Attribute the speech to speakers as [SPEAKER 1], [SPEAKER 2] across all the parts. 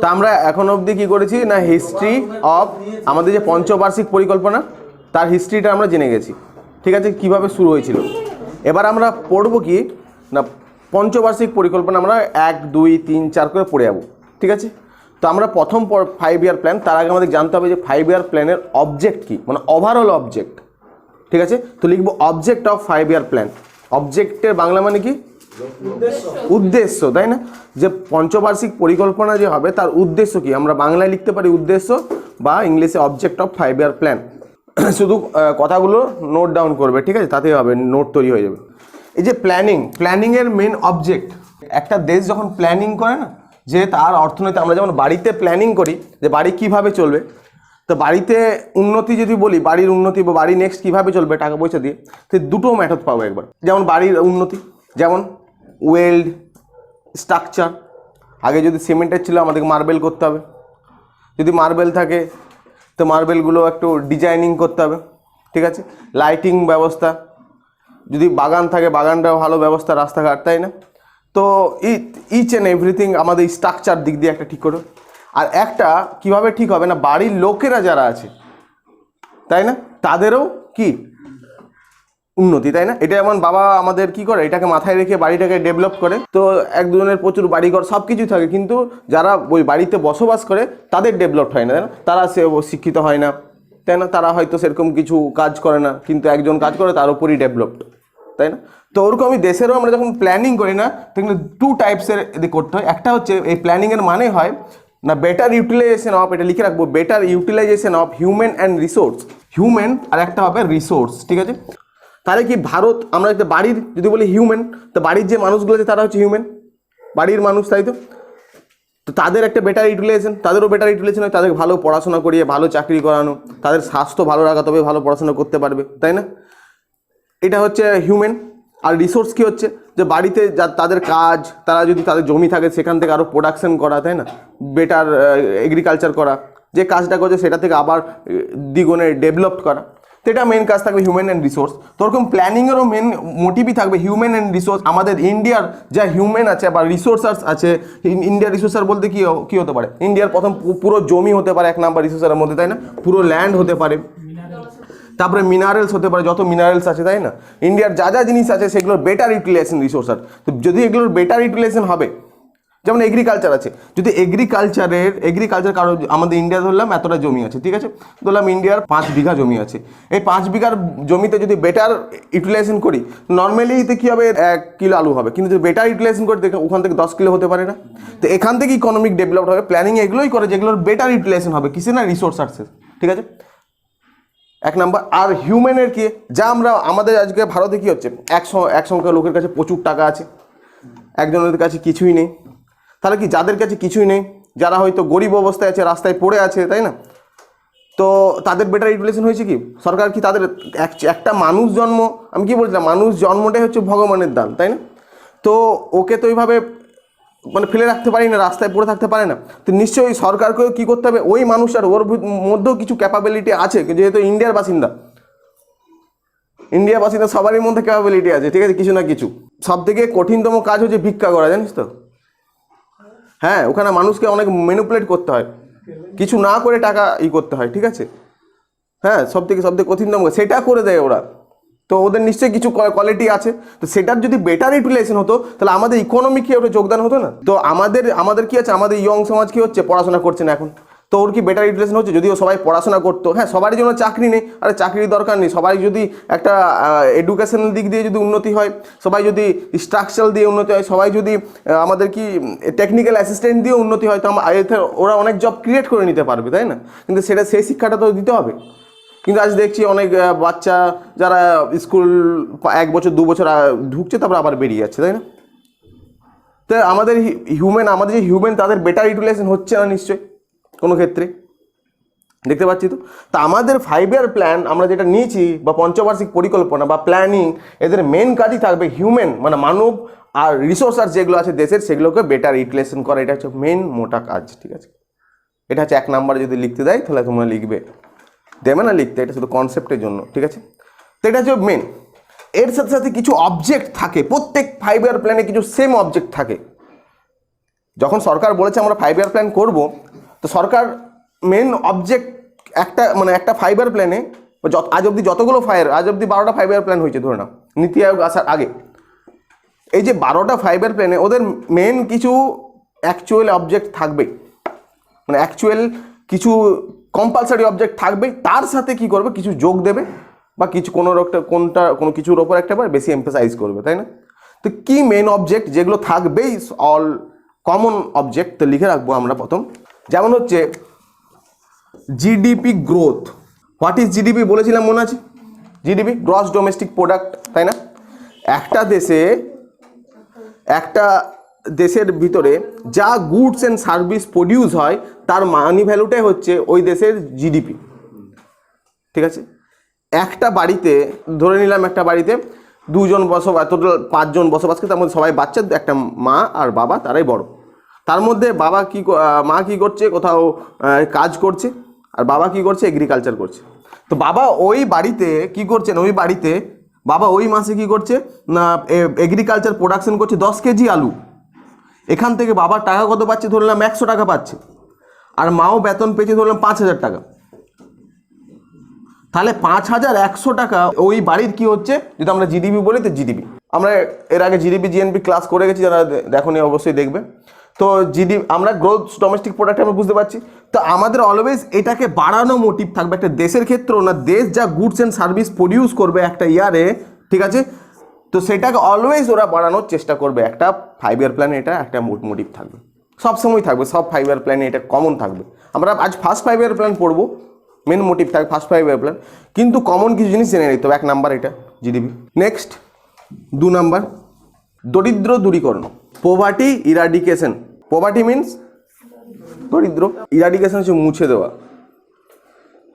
[SPEAKER 1] তা আমরা এখন অবধি কী করেছি না, হিস্ট্রি অফ আমাদের যে পঞ্চবার্ষিক পরিকল্পনা তার হিস্ট্রিটা আমরা জেনে গেছি, ঠিক আছে, কিভাবে শুরু হয়েছিল। এবার আমরা পড়বো কি না, পঞ্চবার্ষিক পরিকল্পনা আমরা 1, 2, 3, 4 করে পড়ে যাবো, ঠিক আছে। তো আমরা প্রথম 5 ইয়ার প্ল্যান, তার আগে আমাদের জানতে হবে যে 5 ইয়ার প্ল্যানের অবজেক্ট কী, মানে ওভারঅল অবজেক্ট, ঠিক আছে। তো লিখবো অবজেক্ট অফ 5 ইয়ার প্ল্যান। অবজেক্টের বাংলা মানে কি? উদ্দেশ্য, তাই না? যে পঞ্চবার্ষিক পরিকল্পনা যে হবে তার উদ্দেশ্য কি, আমরা বাংলায় লিখতে পারি উদ্দেশ্য, বা ইংলিশে অবজেক্ট অফ 5 ইয়ার প্ল্যান। শুধু কথাগুলো নোট ডাউন করবে, ঠিক আছে, তাতেই হবে, নোট তৈরি হয়ে যাবে। এই যে প্ল্যানিংয়ের মেন অবজেক্ট, একটা দেশ যখন প্ল্যানিং করে না, যে তার অর্থনীতি, আমরা যেমন বাড়িতে প্ল্যানিং করি যে বাড়ি কিভাবে চলবে, তো বাড়িতে উন্নতি যদি বলি, বাড়ির উন্নতি বা বাড়ি নেক্সট কীভাবে চলবে টাকা পয়সা দিয়ে, তো দুটো মেথড পাবো একবার। যেমন বাড়ির উন্নতি, যেমন ওয়েল্ড স্ট্রাকচার, আগে যদি সিমেন্টের ছিল আমাদেরকে মার্বেল করতে হবে, যদি মার্বেল থাকে তো মার্বেলগুলো একটু ডিজাইনিং করতে হবে, ঠিক আছে। লাইটিং ব্যবস্থা, যদি বাগান থাকে বাগানটাও ভালো ব্যবস্থা, রাস্তাঘাট, তাই না? তো ইচ অ্যান্ড এভরিথিং আমাদের স্ট্রাকচার দিক দিয়ে একটা ঠিক করো। আর একটা কিভাবে ঠিক হবে না, বাড়ির লোকেরা যারা আছে, তাই না, তাদেরও কি উন্নতি, তাই না? এটা যেমন বাবা আমাদের কি করে, এটাকে মাথায় রেখে বাড়িটাকে ডেভেলপ করে। তো এক দুজনের প্রচুর বাড়িঘর সব কিছুই থাকে, কিন্তু যারা ওই বাড়িতে বসবাস করে তাদের ডেভেলপড হয় না, তাই না? তারা শিক্ষিত হয় না, তাই না? তারা হয়তো সেরকম কিছু কাজ করে না, কিন্তু একজন কাজ করে তার উপরই ডেভেলপড, তাই না? তো ওরকমই দেশেরও আমরা যখন প্ল্যানিং করি না, তখন 2 টাইপসের এদিকে করতে হয়। একটা হচ্ছে এই প্ল্যানিংয়ের মানে হয় না বেটার ইউটিলাইজেশন অফ, এটা লিখে রাখবো, better utilization of human and resource, human আর একটা হবে রিসোর্স, ঠিক আছে। তাহলে কি ভারত, আমরা একটা বাড়ির যদি বলি হিউম্যান, তো বাড়ির যে মানুষগুলো আছে তারা হচ্ছে হিউম্যান, বাড়ির মানুষ, তাই তো। তো তাদের একটা বেটার ইউটিলাইজেশন, তাদেরও বেটার ইউটিলাইজেশন হয়, তাদের ভালো পড়াশোনা করিয়ে ভালো চাকরি করানো, তাদের স্বাস্থ্য ভালো রাখা, তবে ভালো পড়াশোনা করতে পারবে, তাই না? এটা হচ্ছে হিউম্যান। আর রিসোর্স কি হচ্ছে, যে বাড়িতে তাদের কাজ, তারা যদি তাদের জমি থাকে সেখান থেকে আরও প্রোডাকশন করা, তাই না, বেটার এগ্রিকালচার করা, যে কাজটা করছে সেটা থেকে আবার দ্বিগুণে ডেভেলপ করা, তো এটা মেন কাজ থাকবে হিউম্যান অ্যান্ড রিসোর্স। তো ওরকম প্ল্যানিংয়েরও মেন মোটিভই থাকবে হিউম্যান অ্যান্ড রিসোর্স। আমাদের ইন্ডিয়ার যা হিউম্যান আছে বা রিসোর্সার্স আছে, ইন্ডিয়ার রিসোর্সার বলতে কী হতে পারে, ইন্ডিয়ার প্রথম পুরো জমি হতে পারে 1 নাম্বার রিসোর্সের মধ্যে, তাই না, পুরো ল্যান্ড হতে পারে, তারপরে মিনারেলস হতে পারে, যত মিনারেলস আছে, তাই না, ইন্ডিয়ার যা যা জিনিস আছে সেগুলোর বেটার ইউটিলাইজেশন রিসোর্সার। তো যদি এগুলোর বেটার ইউটিলাইজেশন হবে, যেমন এগ্রিকালচার আছে, যদি এগ্রিকালচার কারো, আমাদের ইন্ডিয়া ধরলাম এতটা জমি আছে, ঠিক আছে, ধরলাম ইন্ডিয়ার 5 বিঘা জমি আছে, এই 5 বিঘার জমিতে যদি বেটার ইউটিলাইজেশন করি, নর্মালি এতে কী হবে, 1 কিলো আলু হবে, কিন্তু যদি বেটার ইউটিলাইজেশন করি দেখে ওখান থেকে 10 কিলো হতে পারে না। তো এখান থেকে ইকোনমিক ডেভেলপ হবে। প্ল্যানিং এগুলোই করে যেগুলোর বেটার ইউটিলাইজেশন হবে, কিসে না, রিসোর্স আছে, ঠিক আছে, 1 নাম্বার। আর হিউম্যানের কি, যা আমরা আমাদের আজকে ভারতে কি হচ্ছে, এক সংখ্যা লোকের কাছে প্রচুর টাকা আছে, একজনের কাছে কিছুই নেই। তাহলে কি, যাদের কাছে কিছুই নেই, যারা হয়তো গরিব অবস্থায় আছে, রাস্তায় পড়ে আছে, তাই না, তো তাদের বেটার ইউটিলাইজেশন হয়েছে কি, সরকার কি তাদের একটা মানুষ জন্ম, আমি কি বলছিলাম, মানুষ জন্মটাই হচ্ছে ভগবানের দান, তাই না, তো ওকে তো ওইভাবে মানে ফেলে রাখতে পারি না, রাস্তায় পড়ে থাকতে পারে না। তো নিশ্চয়ই সরকারকেও কী করতে হবে, ওই মানুষটার ওর মধ্যেও কিছু ক্যাপাবিলিটি আছে, যেহেতু ইন্ডিয়ার বাসিন্দা সবারই মধ্যে ক্যাপাবিলিটি আছে, ঠিক আছে, কিছু না কিছু। সব থেকে কঠিনতম কাজ হচ্ছে ভিক্ষা করা, জানিস তো, হ্যাঁ, ওখানে মানুষকে অনেক ম্যানিপুলেট করতে হয়, কিছু না করে টাকা করতে হয়, ঠিক আছে, হ্যাঁ, সব থেকে কঠিনতম সেটা করে দেয় ওরা। তো ওদের নিশ্চয়ই কিছু কোয়ালিটি আছে, তো সেটার যদি বেটার ইউটিলাইজেশন হতো তাহলে আমাদের ইকোনমিকে ওটা যোগদান হতো না। তো আমাদের কি আছে, আমাদের ইয়ং সমাজ কি হচ্ছে, পড়াশোনা করছে না এখন, তো ওর কি বেটার ইউটিলাইজেশন হচ্ছে? যদিও সবাই পড়াশোনা করতো, হ্যাঁ, সবারই জন্য চাকরি নেই, আরে চাকরির দরকার নেই, সবাই যদি একটা এডুকেশনাল দিক দিয়ে যদি উন্নতি হয়, সবাই যদি স্ট্রাকচারাল দিয়ে উন্নতি হয়, সবাই যদি আমাদের কি টেকনিক্যাল অ্যাসিস্ট্যান্ট দিয়ে উন্নতি হয়, তো ওরা অনেক জব ক্রিয়েট করে নিতে পারবে, তাই না, কিন্তু সেই শিক্ষাটা তো দিতে হবে। কিন্তু আজ দেখছি অনেক বাচ্চা যারা স্কুল 1 বছর 2 বছর ঢুকছে, তারপর আবার বেরিয়ে যাচ্ছে, তাই না। তো আমাদের যে হিউম্যান তাদের বেটার ইউটিলাইজেশন হচ্ছে না নিশ্চয়ই কোনো ক্ষেত্রে, দেখতে পাচ্ছি। তো আমাদের 5 ইয়ার প্ল্যান আমরা যেটা নিয়েছি, বা পঞ্চবার্ষিক পরিকল্পনা বা প্ল্যানিং, এদের মেন কাজই থাকবে হিউম্যান মানে মানব আর রিসোর্সার যেগুলো আছে দেশের, সেগুলোকে বেটার ইউটিলাইজেশন করা, এটা হচ্ছে মেন মোটা কাজ, ঠিক আছে। এটা হচ্ছে 1 নাম্বারে যদি লিখতে দেয় তাহলে তোমরা লিখবে, দেবে না লিখতে, এটা শুধু কনসেপ্টের জন্য, ঠিক আছে। তো এটা হচ্ছে মেন। এর সাথে সাথে কিছু অবজেক্ট থাকে, প্রত্যেক 5 ইয়ার প্ল্যানে কিছু সেম অবজেক্ট থাকে, যখন সরকার বলেছে আমরা 5 ইয়ার প্ল্যান করব, তো সরকার মেন অবজেক্ট একটা 5 ইয়ার প্ল্যানে আজ অবধি যতগুলো আজ অবধি 12টা 5 ইয়ার প্ল্যান হয়েছে ধরে নাও নীতি আয়োগ আসার আগে। এই যে 12টা 5 ইয়ার প্ল্যানে ওদের মেন কিছু অ্যাকচুয়াল অবজেক্ট থাকবে, মানে অ্যাকচুয়াল কিছু কম্পালসারি অবজেক্ট থাকবেই, তার সাথে কি করবে কিছু যোগ দেবে বা কিছু কোনো কিছুর ওপর একটা বেশি এমফাসাইজ করবে, তাই না? তো কি মেন অবজেক্ট যেগুলো থাকবেই, অল কমন অবজেক্ট, তো লিখে রাখবো আমরা প্রথম। যেমন হচ্ছে GDP growth. What is GDP বলেছিলাম মনে আছে? জিডিপি গ্রস ডোমেস্টিক প্রোডাক্ট, তাই না? একটা দেশের ভিতরে যা গুডস অ্যান্ড সার্ভিস প্রডিউস হয় তার মানি ভ্যালুটাই হচ্ছে ওই দেশের জিডিপি, ঠিক আছে? একটা বাড়িতে ধরে নিলাম, একটা বাড়িতে 2 জন বসবাস, টোটাল 5 জন বসবাস করে, তার মধ্যে সবাই বাচ্চা, একটা মা আর বাবা, তারাই বড়। তার মধ্যে মা কি করছে, কোথাও কাজ করছে, আর বাবা কি করছে, এগ্রিকালচার করছে। তো বাবা ওই বাড়িতে কি করছেন, বাবা ওই মাসে কি করছে না এগ্রিকালচার প্রোডাকশন করছে 10 কেজি আলু। এখান থেকে বাবার টাকা কত পাচ্ছে, ধরলাম 100 টাকা পাচ্ছে, আর মাও বেতন পেয়েছে ধরলাম 5000 টাকা। তাহলে 5100 টাকা ওই বাড়ির কি হচ্ছে, যদি আমরা জিডিপি বলি তো জিডিপি। আমরা এর আগে জিডিপি জিএনপি ক্লাস করে গেছি, যারা দেখোনি অবশ্যই দেখবে। তো আমরা গ্রোথ ডোমেস্টিক প্রোডাক্ট আমরা বুঝতে পারছি। তো আমাদের অলওয়েজ এটাকে বাড়ানো মোটিভ থাকবে একটা দেশের ক্ষেত্রেও, না দেশ যা গুডস অ্যান্ড সার্ভিস প্রডিউস করবে একটা ইয়ারে, ঠিক আছে, তো সেটাকে অলওয়েজ ওরা বাড়ানোর চেষ্টা করবে। একটা 5 ইয়ার প্ল্যানে এটা একটা মোটিভ থাকবে, সবসময় থাকবে, সব 5 ইয়ার প্ল্যানে এটা কমন থাকবে। আমরা আজ ফার্স্ট 5 ইয়ার প্ল্যান পড়বো, মেন মোটিভ থাকবে ফার্স্ট 5 ইয়ার প্ল্যান, কিন্তু কমন কিছু জিনিস জেনে নিতে হবে। 1 নাম্বার এটা জিডিপি। নেক্সট 2 নাম্বার দরিদ্র দূরীকরণ, পোভার্টি ইরাডিকেশন। পোভার্টি মিনস দরিদ্র, ইরাডিকেশন হচ্ছে মুছে দেওয়া,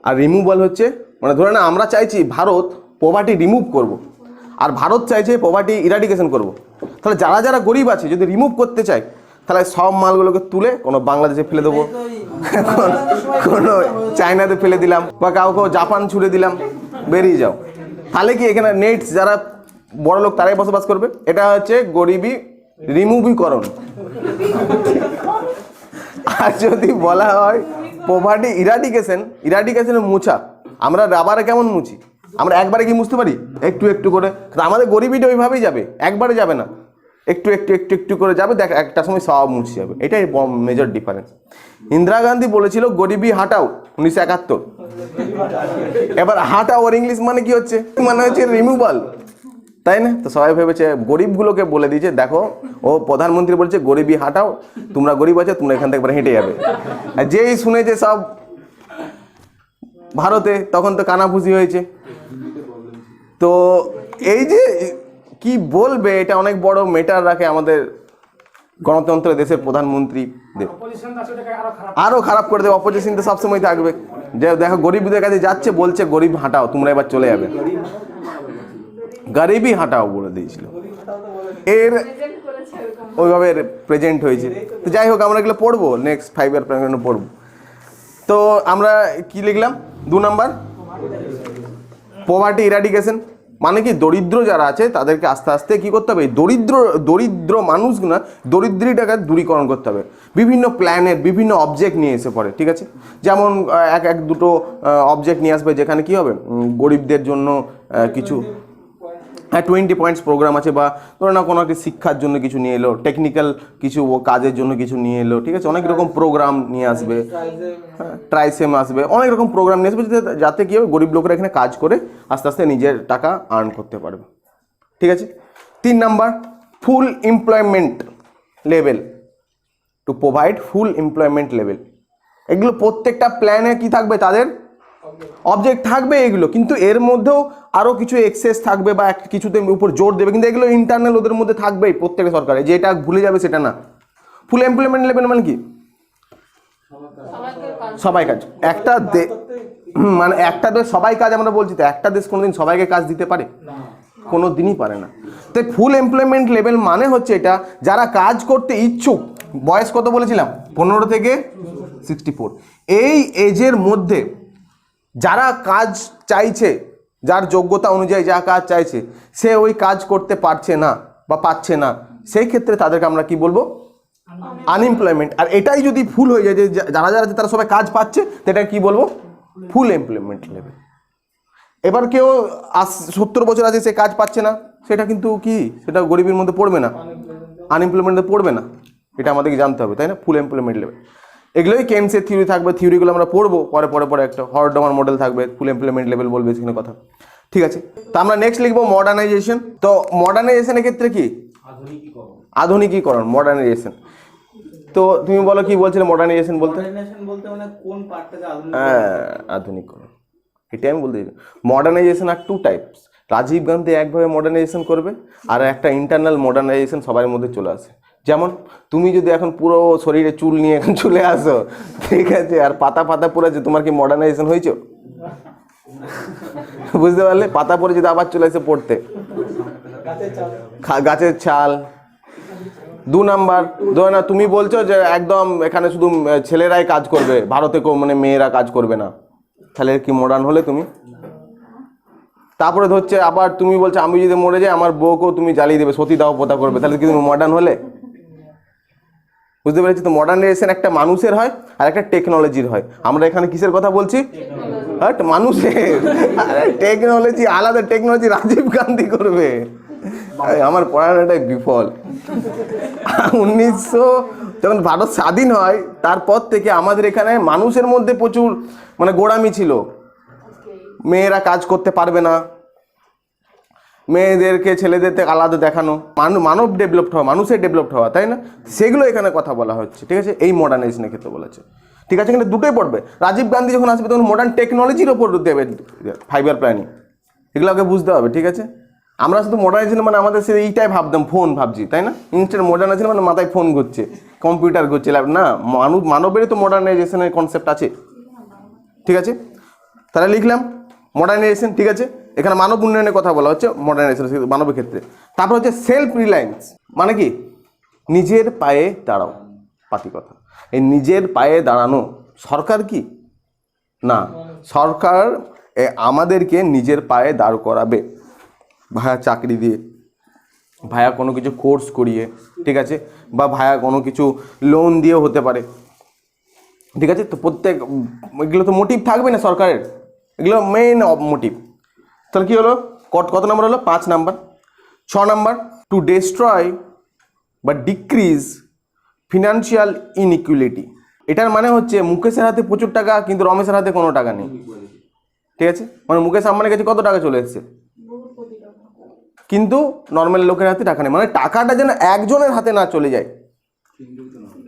[SPEAKER 1] আর রিমুভাল হচ্ছে মানে ধরে না আমরা চাইছি ভারত পোভার্টি রিমুভ করব, আর ভারত চাইছে পোভার্টি ইরাডিকেশন করব। তাহলে যারা যারা গরিব আছে যদি রিমুভ করতে চায়, তাহলে সব মালগুলোকে তুলে কোনো বাংলাদেশে ফেলে দেবো, কোনো চায়নাতে ফেলে দিলাম, বা কাউকে জাপান ছুড়ে দিলাম, বেরিয়ে যাও। তাহলে কি এখানে নেটস যারা বড় লোক তারাই বসবাস করবে। এটা হচ্ছে গরিবী রিমুভীকরণ। আর যদি বলা হয় পোভার্টি ইরাডিকেশনের মুছা, আমরা রাবারে কেমন মুছি, আমরা একবারে কি মুছতে পারি, একটু একটু করে। আমাদের গরিবিটা ওইভাবেই যাবে, একবারে যাবে না, একটু একটু একটু একটু করে যাবে, দেখ একটা সময় সব মুছে যাবে। এটাই মেজর ডিফারেন্স। ইন্দিরা গান্ধী বলেছিল গরিবি হাটাও 1971। এবার হাটাও ওর ইংলিশ মানে কি হচ্ছে, মানে হচ্ছে রিমুভাল, তাই না? তো সবাই ভেবেছে গরিবগুলোকে বলে দিয়েছে, দেখো ও প্রধানমন্ত্রী বলছে গরিবি হাটাও, তোমরা গরিব আছে, তোমরা এখান থেকে হেঁটে যাবে। আর যেই শুনেছে সব ভারতে, তখন তো কানাফুসি হয়েছে। তো এই যে কি বলবে, এটা অনেক বড় মেটার রাখে আমাদের গণতন্ত্র দেশের প্রধানমন্ত্রীদের, আরো খারাপ করে দেবে। অপোজিশন তো সবসময় থাকবে, যে দেখো গরিবদের কাছে যাচ্ছে, বলছে গরিব হাঁটাও, তোমরা এবার চলে যাবে, গরিবই হাঁটাও বলে দিয়েছিল। এর ওইভাবে প্রেজেন্ট হয়েছে। তো যাই হোক, আমরা এগুলো পড়বো, নেক্সট 5 ইয়ার প্ল্যান পড়বো। তো আমরা কি লিখলাম 2 নাম্বার পোভার্টি ইরাডিকেশন, মানে কি দরিদ্র যারা আছে তাদেরকে আস্তে আস্তে কি করতে হবে, দরিদ্র মানুষ না, দরিদ্রীটাকে দূরীকরণ করতে হবে। বিভিন্ন প্ল্যানের বিভিন্ন অবজেক্ট নিয়ে এসে পড়ে, ঠিক আছে। যেমন এক দুটো অবজেক্ট নিয়ে আসবে, যেখানে কি হবে গরিবদের জন্য কিছু 20 পয়েন্টস প্রোগ্রাম আছে, বা ধরো না কোনো একটা শিক্ষার জন্য কিছু নিয়ে এলো, টেকনিক্যাল কিছু কাজের জন্য কিছু নিয়ে এলো, ঠিক আছে। অনেক রকম প্রোগ্রাম নিয়ে আসবে, ট্রাইসেম আসবে, অনেক রকম প্রোগ্রাম নিয়ে আসবে, যাতে কি হবে গরিব লোকেরা এখানে কাজ করে আস্তে আস্তে নিজের টাকা আর্ন করতে পারবে, ঠিক আছে। 3 number full employment level, to provide full employment level. এগুলো প্রত্যেকটা প্ল্যানে কি থাকবে, তাদের অবজেক্ট থাকবে এগুলো, কিন্তু এর মধ্যেও আরও কিছু এক্সেস থাকবে বা কিছুতে উপর জোর দেবে, কিন্তু এগুলো ইন্টারনাল ওদের মধ্যে থাকবেই প্রত্যেকটা সরকারে, যে এটা ভুলে যাবে সেটা না। ফুল এমপ্লয়মেন্ট লেভেল মানে কি, সবাই কাজ। মানে একটা দেশ সবাই কাজ আমরা বলছি, তো একটা দেশ কোনোদিন সবাইকে কাজ দিতে পারে, কোনো দিনই পারে না। তাই ফুল এমপ্লয়মেন্ট লেভেল মানে হচ্ছে এটা, যারা কাজ করতে ইচ্ছুক, বয়স কত বলেছিলাম 15 থেকে 64, এই এজের মধ্যে যারা কাজ চাইছে, যার যোগ্যতা অনুযায়ী যা কাজ চাইছে, সে ওই কাজ করতে পারছে না বা পাচ্ছে না, সেই ক্ষেত্রে তাদেরকে আমরা কি বলবো, আনএমপ্লয়মেন্ট। আর এটাই যদি ফুল হয়ে যায় যে যারা যারা তারা সবাই কাজ পাচ্ছে, সেটা কি বলবো? ফুল এমপ্লয়মেন্ট লেভেল। এবার কেউ 70 বছর আছে, সে কাজ পাচ্ছে না, সেটা কিন্তু কি, সেটা গরিবের মধ্যে পড়বে না, আনএমপ্লয়মেন্টে পড়বে না, এটা আমাদেরকে জানতে হবে, তাই না? ফুল এমপ্লয়মেন্ট লেভেল। এগুলোই কেনসের থিওরি থাকবে, থিওরিগুলো আমরা পড়বো পরে একটা হরডমার মডেল থাকবে, ফুল এমপ্লয়মেন্ট লেভেল বলবে সেখানে কথা। ঠিক আছে, তো আমরা নেক্সট লিখবো মডার্নাইজেশন। তো মডার্নাইজেশনের ক্ষেত্রে কি? আধুনিকীকরণ, মডার্নাইজেশন। তো তুমি বলো কি বলছিলে মডার্নাইজেশন বলতে?
[SPEAKER 2] মানে কোন পার্টটাকে
[SPEAKER 1] আধুনিকীকরণ, এটাই আমি বলতে চাই। মডার্নাইজেশন আর টু টাইপস। রাজীব গান্ধী একভাবে মডার্নাইজেশন করবে, আর একটা ইন্টারনাল মডার্নাইজেশন সবার মধ্যে চলে আসে। যেমন তুমি যদি এখন পুরো শরীরে চুল নিয়ে এখন চলে আসো, ঠিক আছে, আর পাতা পাতা পড়েছে, তোমার কি মডার্নাইজেশন হয়েছে? বুঝতে পারলে? পাতা পরে যদি আবার চলে এসে পড়তে, গাছের ছাল। 2 নাম্বার, ধরে না তুমি বলছো যে একদম এখানে শুধু ছেলেরাই কাজ করবে, ভারতে মানে মেয়েরা কাজ করবে না, তাহলে কি মডার্ন হলে তুমি? তারপরে ধরছে আবার তুমি বলছো আমি যদি মরে যাই আমার বউকেও তুমি জ্বালিয়ে দেবে, সতীদাহ প্রথা করবে, তাহলে কি তুমি মডার্ন হলে? বুঝতে পেরেছি তো? মডার্নাইজেশন একটা মানুষের হয় আর একটা টেকনোলজির হয়। আমরা এখানে কিসের কথা বলছি? হ্যাঁ, মানুষের। টেকনোলজি আলাদা, টেকনোলজি রাজীব গান্ধী করবে। আমার পড়ানোটাই বিফল। 1900 যখন ভারত স্বাধীন হয় তারপর থেকে আমাদের এখানে মানুষের মধ্যে প্রচুর মানে গোঁড়ামি ছিল, মেয়েরা কাজ করতে পারবে না, মেয়েদেরকে ছেলেদের থেকে আলাদা দেখানো, মানব ডেভেলপড হওয়া, মানুষের ডেভেলপড হওয়া, তাই না? সেগুলো এখানে কথা বলা হচ্ছে। ঠিক আছে, এই মডার্নাইজেশনের ক্ষেত্রে বলেছে। ঠিক আছে, এখানে দুটোই পড়বে। রাজীব গান্ধী যখন আসবে তখন মডার্ন টেকনোলজির ওপর দেবে, ফাইবার প্ল্যানিং, এগুলো ওকে বুঝতে হবে। ঠিক আছে, আমরা শুধু মডার্নাইজেশন মানে আমাদের সে এইটাই ভাবতাম, ফোন ভাবছি, তাই না? ইনস্ট্যান্ট মডার্নাইজেশন মানে মাথায় ফোন ঘুরছে, কম্পিউটার ঘুরছে, না, মানবেরই তো মডার্নাইজেশনের কনসেপ্ট আছে। ঠিক আছে, তাহলে লিখলাম মডার্নাইজেশন। ঠিক আছে, এখানে মানব উন্নয়নের কথা বলা হচ্ছে মডার্নাইজেশন মানবের ক্ষেত্রে। তারপর হচ্ছে সেলফ রিলায়েন্স, মানে কি? নিজের পায়ে দাঁড়াও, পাতি কথা। এই নিজের পায়ে দাঁড়ানো সরকার কি না, সরকার আমাদেরকে নিজের পায়ে দাঁড় করাবে, ভায়া চাকরি দিয়ে, ভায়া কোনো কিছু কোর্স করিয়ে, ঠিক আছে, বা ভায়া কোনো কিছু লোন দিয়েও হতে পারে। ঠিক আছে, তো প্রত্যেক এগুলো তো মোটিভ থাকবে না সরকারের, এগুলো মেইন মোটিভ। তাহলে কী হলো? কত নাম্বার হলো? 5 নাম্বার। 6 নাম্বার, টু ডেস্ট্রয় বা ডিক্রিজ ফিনান্সিয়াল ইনইকুয়ালিটি। এটার মানে হচ্ছে মুকেশের হাতে প্রচুর টাকা কিন্তু রমেশের হাতে কোনো টাকা নেই। ঠিক আছে, মানে মুকেশ আম্বানির কাছে কত টাকা চলে এসছে, কিন্তু নর্মাল লোকের হাতে টাকা নেই। মানে টাকাটা যেন একজনের হাতে না চলে যায়,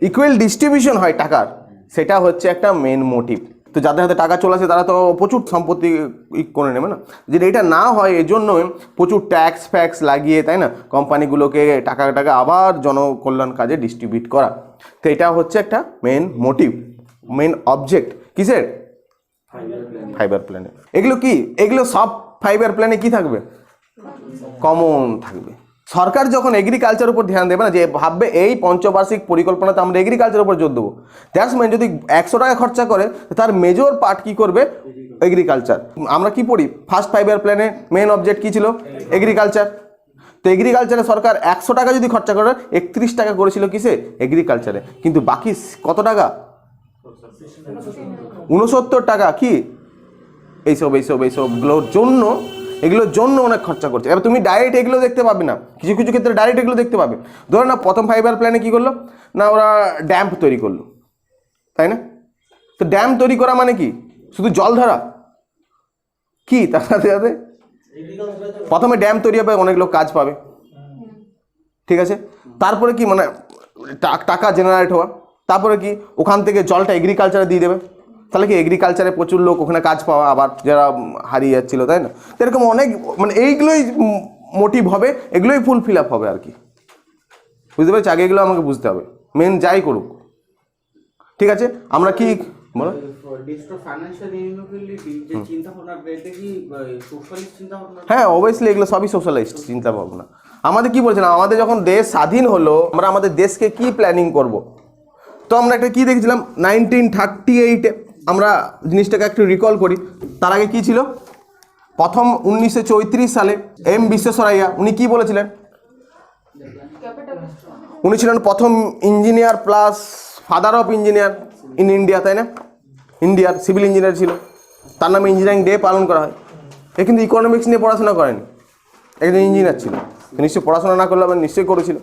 [SPEAKER 1] ইকুয়াল ডিস্ট্রিবিউশন হয় টাকার, সেটা হচ্ছে একটা মেন মোটিভ। তো যাদের হাতে টাকা চলে আসে তারা তো প্রচুর সম্পত্তি করে নেবে না, যেটা এটা না হয় এজন্যই প্রচুর ট্যাক্স ফ্যাক্স লাগিয়ে, তাই না, কোম্পানিগুলোকে টাকা আবার জনকল্যাণ কাজে ডিস্ট্রিবিউট করা। তো এটা হচ্ছে একটা মেন মোটিভ, মেন অবজেক্ট কিসের? ফাইবার প্ল্যানে। এগুলো কি? এগুলো সব ফাইবার প্ল্যানে কি থাকবে? কমন থাকবে। সরকার যখন এগ্রিকালচার উপর ধ্যান দেবে না, যে ভাববে এই পঞ্চবার্ষিক পরিকল্পনাতে আমরা এগ্রিকালচার উপর জোর দেবো, দ্যাটস মিন যদি 100 টাকা খরচা করে তার মেজর পার্ট কি করবে? এগ্রিকালচার। আমরা কি পড়ি? ফার্স্ট ফাইবার প্ল্যানে মেন অবজেক্ট কি ছিল? এগ্রিকালচার। তো এগ্রিকালচারে সরকার 100 টাকা যদি খরচা করে 31 টাকা করেছিল কিসে? এগ্রিকালচারে। কিন্তু বাকি কত টাকা? 69 টাকা কি এগুলোর জন্য অনেক খরচা করছে। এবার তুমি ডাইরেক্ট এগুলো দেখতে পাবে না, কিছু কিছু ক্ষেত্রে ডাইরেক্ট এগুলো দেখতে পাবে। ধরো না, প্রথম ফাইবার প্ল্যানে কি করলো না, ওরা ড্যাম তৈরি করলো, তাই না? তো ড্যাম তৈরি করা মানে কি? শুধু জল ধরা কি? তার সাথে সাথে প্রথমে ড্যাম তৈরি হবে, অনেক লোক কাজ পাবে, ঠিক আছে। তারপরে কি, মানে টাকা জেনারেট হওয়া, তারপরে কি ওখান থেকে জলটা এগ্রিকালচারে দিয়ে দেবে, তাহলে কি এগ্রিকালচারে প্রচুর লোক ওখানে কাজ পাওয়া, আবার যারা হারিয়ে যাচ্ছিল, তাই না? এরকম অনেক, মানে এইগুলোই মোটিভ হবে, এগুলোই ফুলফিল আপ হবে আর কি। বুঝতে পেরেছি? আগে এগুলো আমাকে বুঝতে হবে, মেন যাই করুক। ঠিক আছে, আমরা কি বলো? হ্যাঁ, অবভিয়াসলি এগুলো সবই সোশ্যালিস্ট চিন্তা ভাবনা। আমাদের কি বলছেন, আমাদের যখন দেশ স্বাধীন হলো, আমরা আমাদের দেশকে কি প্ল্যানিং করব, তো আমরা একটা কি দেখছিলাম 1938-এ, আমরা জিনিসটাকে একটু রিকল করি। তার আগে কি ছিল? প্রথম 1934 সালে এম বিশ্বেশ্বরাইয়া উনি কি বলেছিলেন? উনি ছিলেন প্রথম engineer plus father of engineer in India, তাই না? ইন্ডিয়ার সিভিল ইঞ্জিনিয়ার ছিল, তার নামে ইঞ্জিনিয়ারিং ডে পালন করা হয়। এ কিন্তু ইকোনমিক্স নিয়ে পড়াশোনা করেনি, একজন ইঞ্জিনিয়ার ছিল, নিশ্চয়ই পড়াশোনা না করলে আবার নিশ্চয়ই করেছিল।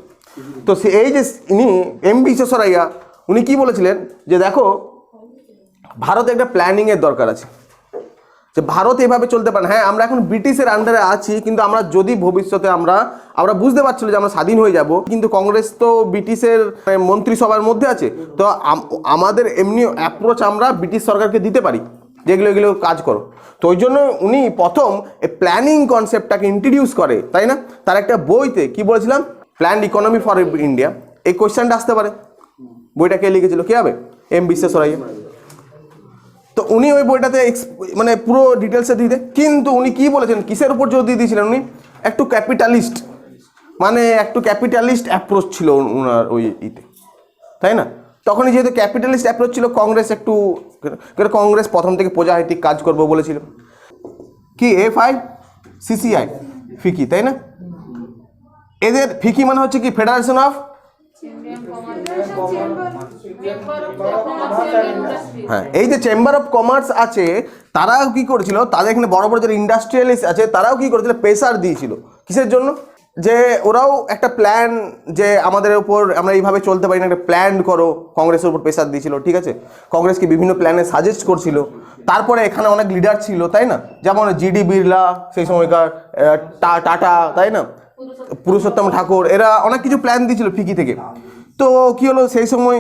[SPEAKER 1] তো সে এই যে ইনি এম বিশ্বেশ্বরাইয়া, উনি কী বলেছিলেন যে দেখো ভারতে একটা প্ল্যানিংয়ের দরকার আছে, যে ভারত এভাবে চলতে পারে না। হ্যাঁ, আমরা এখন ব্রিটিশের আন্ডারে আছি, কিন্তু আমরা যদি ভবিষ্যতে আমরা বুঝতে পারছিল যে আমরা স্বাধীন হয়ে যাব, কিন্তু কংগ্রেস তো ব্রিটিশের মন্ত্রিসভার মধ্যে আছে। তো আমাদের এমনি অ্যাপ্রোচ আমরা ব্রিটিশ সরকারকে দিতে পারি যে এগুলো কাজ করো। তো ওই জন্য উনি প্রথম এই প্ল্যানিং কনসেপ্টটাকে ইন্ট্রোডিউস করে, তাই না? তার একটা বইতে কি বলেছিলাম, প্ল্যান্ড ইকোনমি ফর ইন্ডিয়া, এই কোয়েশ্চেনটা আসতে পারে। বইটা কে লিখেছিল, কে হবে? এম বিশ্বেশ্বরাইয়া। তো উনি ওই বইটাতে মানে পুরো ডিটেলসে দিতে, কিন্তু উনি কি বলেছেন, কিসের উপর জোর দিয়ে দিয়েছিলেন? উনি একটু ক্যাপিটালিস্ট, মানে একটু ক্যাপিটালিস্ট অ্যাপ্রোচ ছিল ওনার ওই ইতে, তাই না? তখনই যেহেতু ক্যাপিটালিস্ট অ্যাপ্রোচ ছিল, কংগ্রেস প্রথম থেকে প্রজাহিতিক কাজ করবো বলেছিল। কি FICCI ফিকি, তাই না? এদের ফিকি মানে হচ্ছে কি ফেডারেশন অফ, হ্যাঁ, এই যে চেম্বার অফ কমার্স আছে, তারাও কি করেছিল, তাদের এখানে বড় বড় যারা ইন্ডাস্ট্রিয়ালিস্ট আছে তারাও কি করেছিল, প্রেসার দিয়েছিল। কিসের জন্য? যে ওরাও একটা প্ল্যান, যে আমাদের উপর আমরা এইভাবে চলতে পারি না, একটা প্ল্যান করো, কংগ্রেসের উপর প্রেসার দিয়েছিল। ঠিক আছে, কংগ্রেসকে বিভিন্ন প্ল্যানে সাজেস্ট করছিল। তারপরে এখানে অনেক লিডার ছিল, তাই না? যেমন জিডি বিড়লা, সেই সময়কার টাটা, তাই না, পুরুষোত্তম ঠাকুর, এরা অনেক কিছু প্ল্যান দিয়েছিল ফিকি থেকে। তো কি হলো, সেই সময়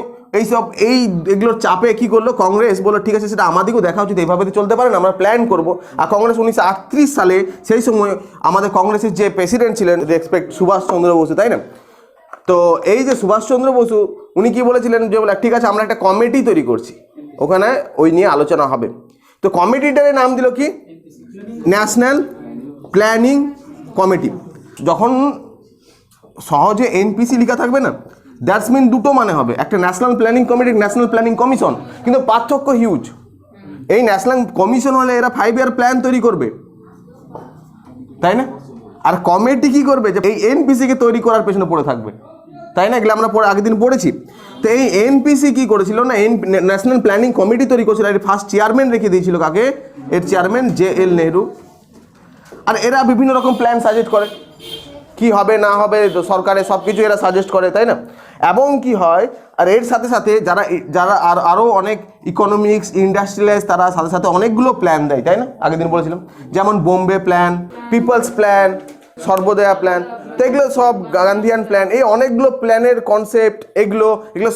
[SPEAKER 1] এগুলোর চাপে কি করলো কংগ্রেস, বললো ঠিক আছে সেটা আমাদেরকেও দেখা উচিত, এইভাবে তো চলতে পারে না, আমরা প্ল্যান করবো। আর কংগ্রেস 1938 সালে, সেই সময় আমাদের কংগ্রেসের যে প্রেসিডেন্ট ছিলেন রেসপেক্ট সুভাষচন্দ্র বসু, তাই না? তো এই যে সুভাষচন্দ্র বসু, উনি কি বলেছিলেন, যে বলে ঠিক আছে আমরা একটা কমিটি তৈরি করছি, ওখানে ওই নিয়ে আলোচনা হবে। তো কমিটিটার নাম দিল কি, ন্যাশনাল প্ল্যানিং কমিটি। যখন সহজে NPC লেখা থাকবে না, দ্যাটস মিন দুটো মানে হবে, একটা national planning committee, national planning commission, কিন্তু পার্থক্য হিউজ। এই ন্যাশনাল কমিশন হলে এরা 5 ইয়ার প্ল্যান তৈরি করবে, তাই না? আর কমিটি কি করবে, যে এই NPCকে তৈরি করার পেছনে পড়ে থাকবে, তাই না? এগুলো আমরা আগের দিন পড়েছি। তো এই NPC কি করেছিল না, ন্যাশনাল প্ল্যানিং কমিটি তৈরি করেছিল, এর ফার্স্ট চেয়ারম্যান রেখে দিয়েছিল কাকে, এর চেয়ারম্যান JL নেহরু। আর এরা বিভিন্ন রকম প্ল্যান সাজেস্ট করে, কি হবে না হবে, সরকারের সব কিছু এরা সাজেস্ট করে, তাই না? এবং কি হয়, আর এর সাথে সাথে যারা আরও অনেক ইকোনমিক্স ইন্ডাস্ট্রিয়ালাইজ, তারা সাথে সাথে অনেকগুলো প্ল্যান দেয়, তাই না? আগের দিন বলেছিলাম, যেমন Bombay plan, people's plan, Sarvodaya plan. তো এগুলো সব গান্ধীয়ান প্ল্যান, এই অনেকগুলো প্ল্যানের কনসেপ্ট, এগুলো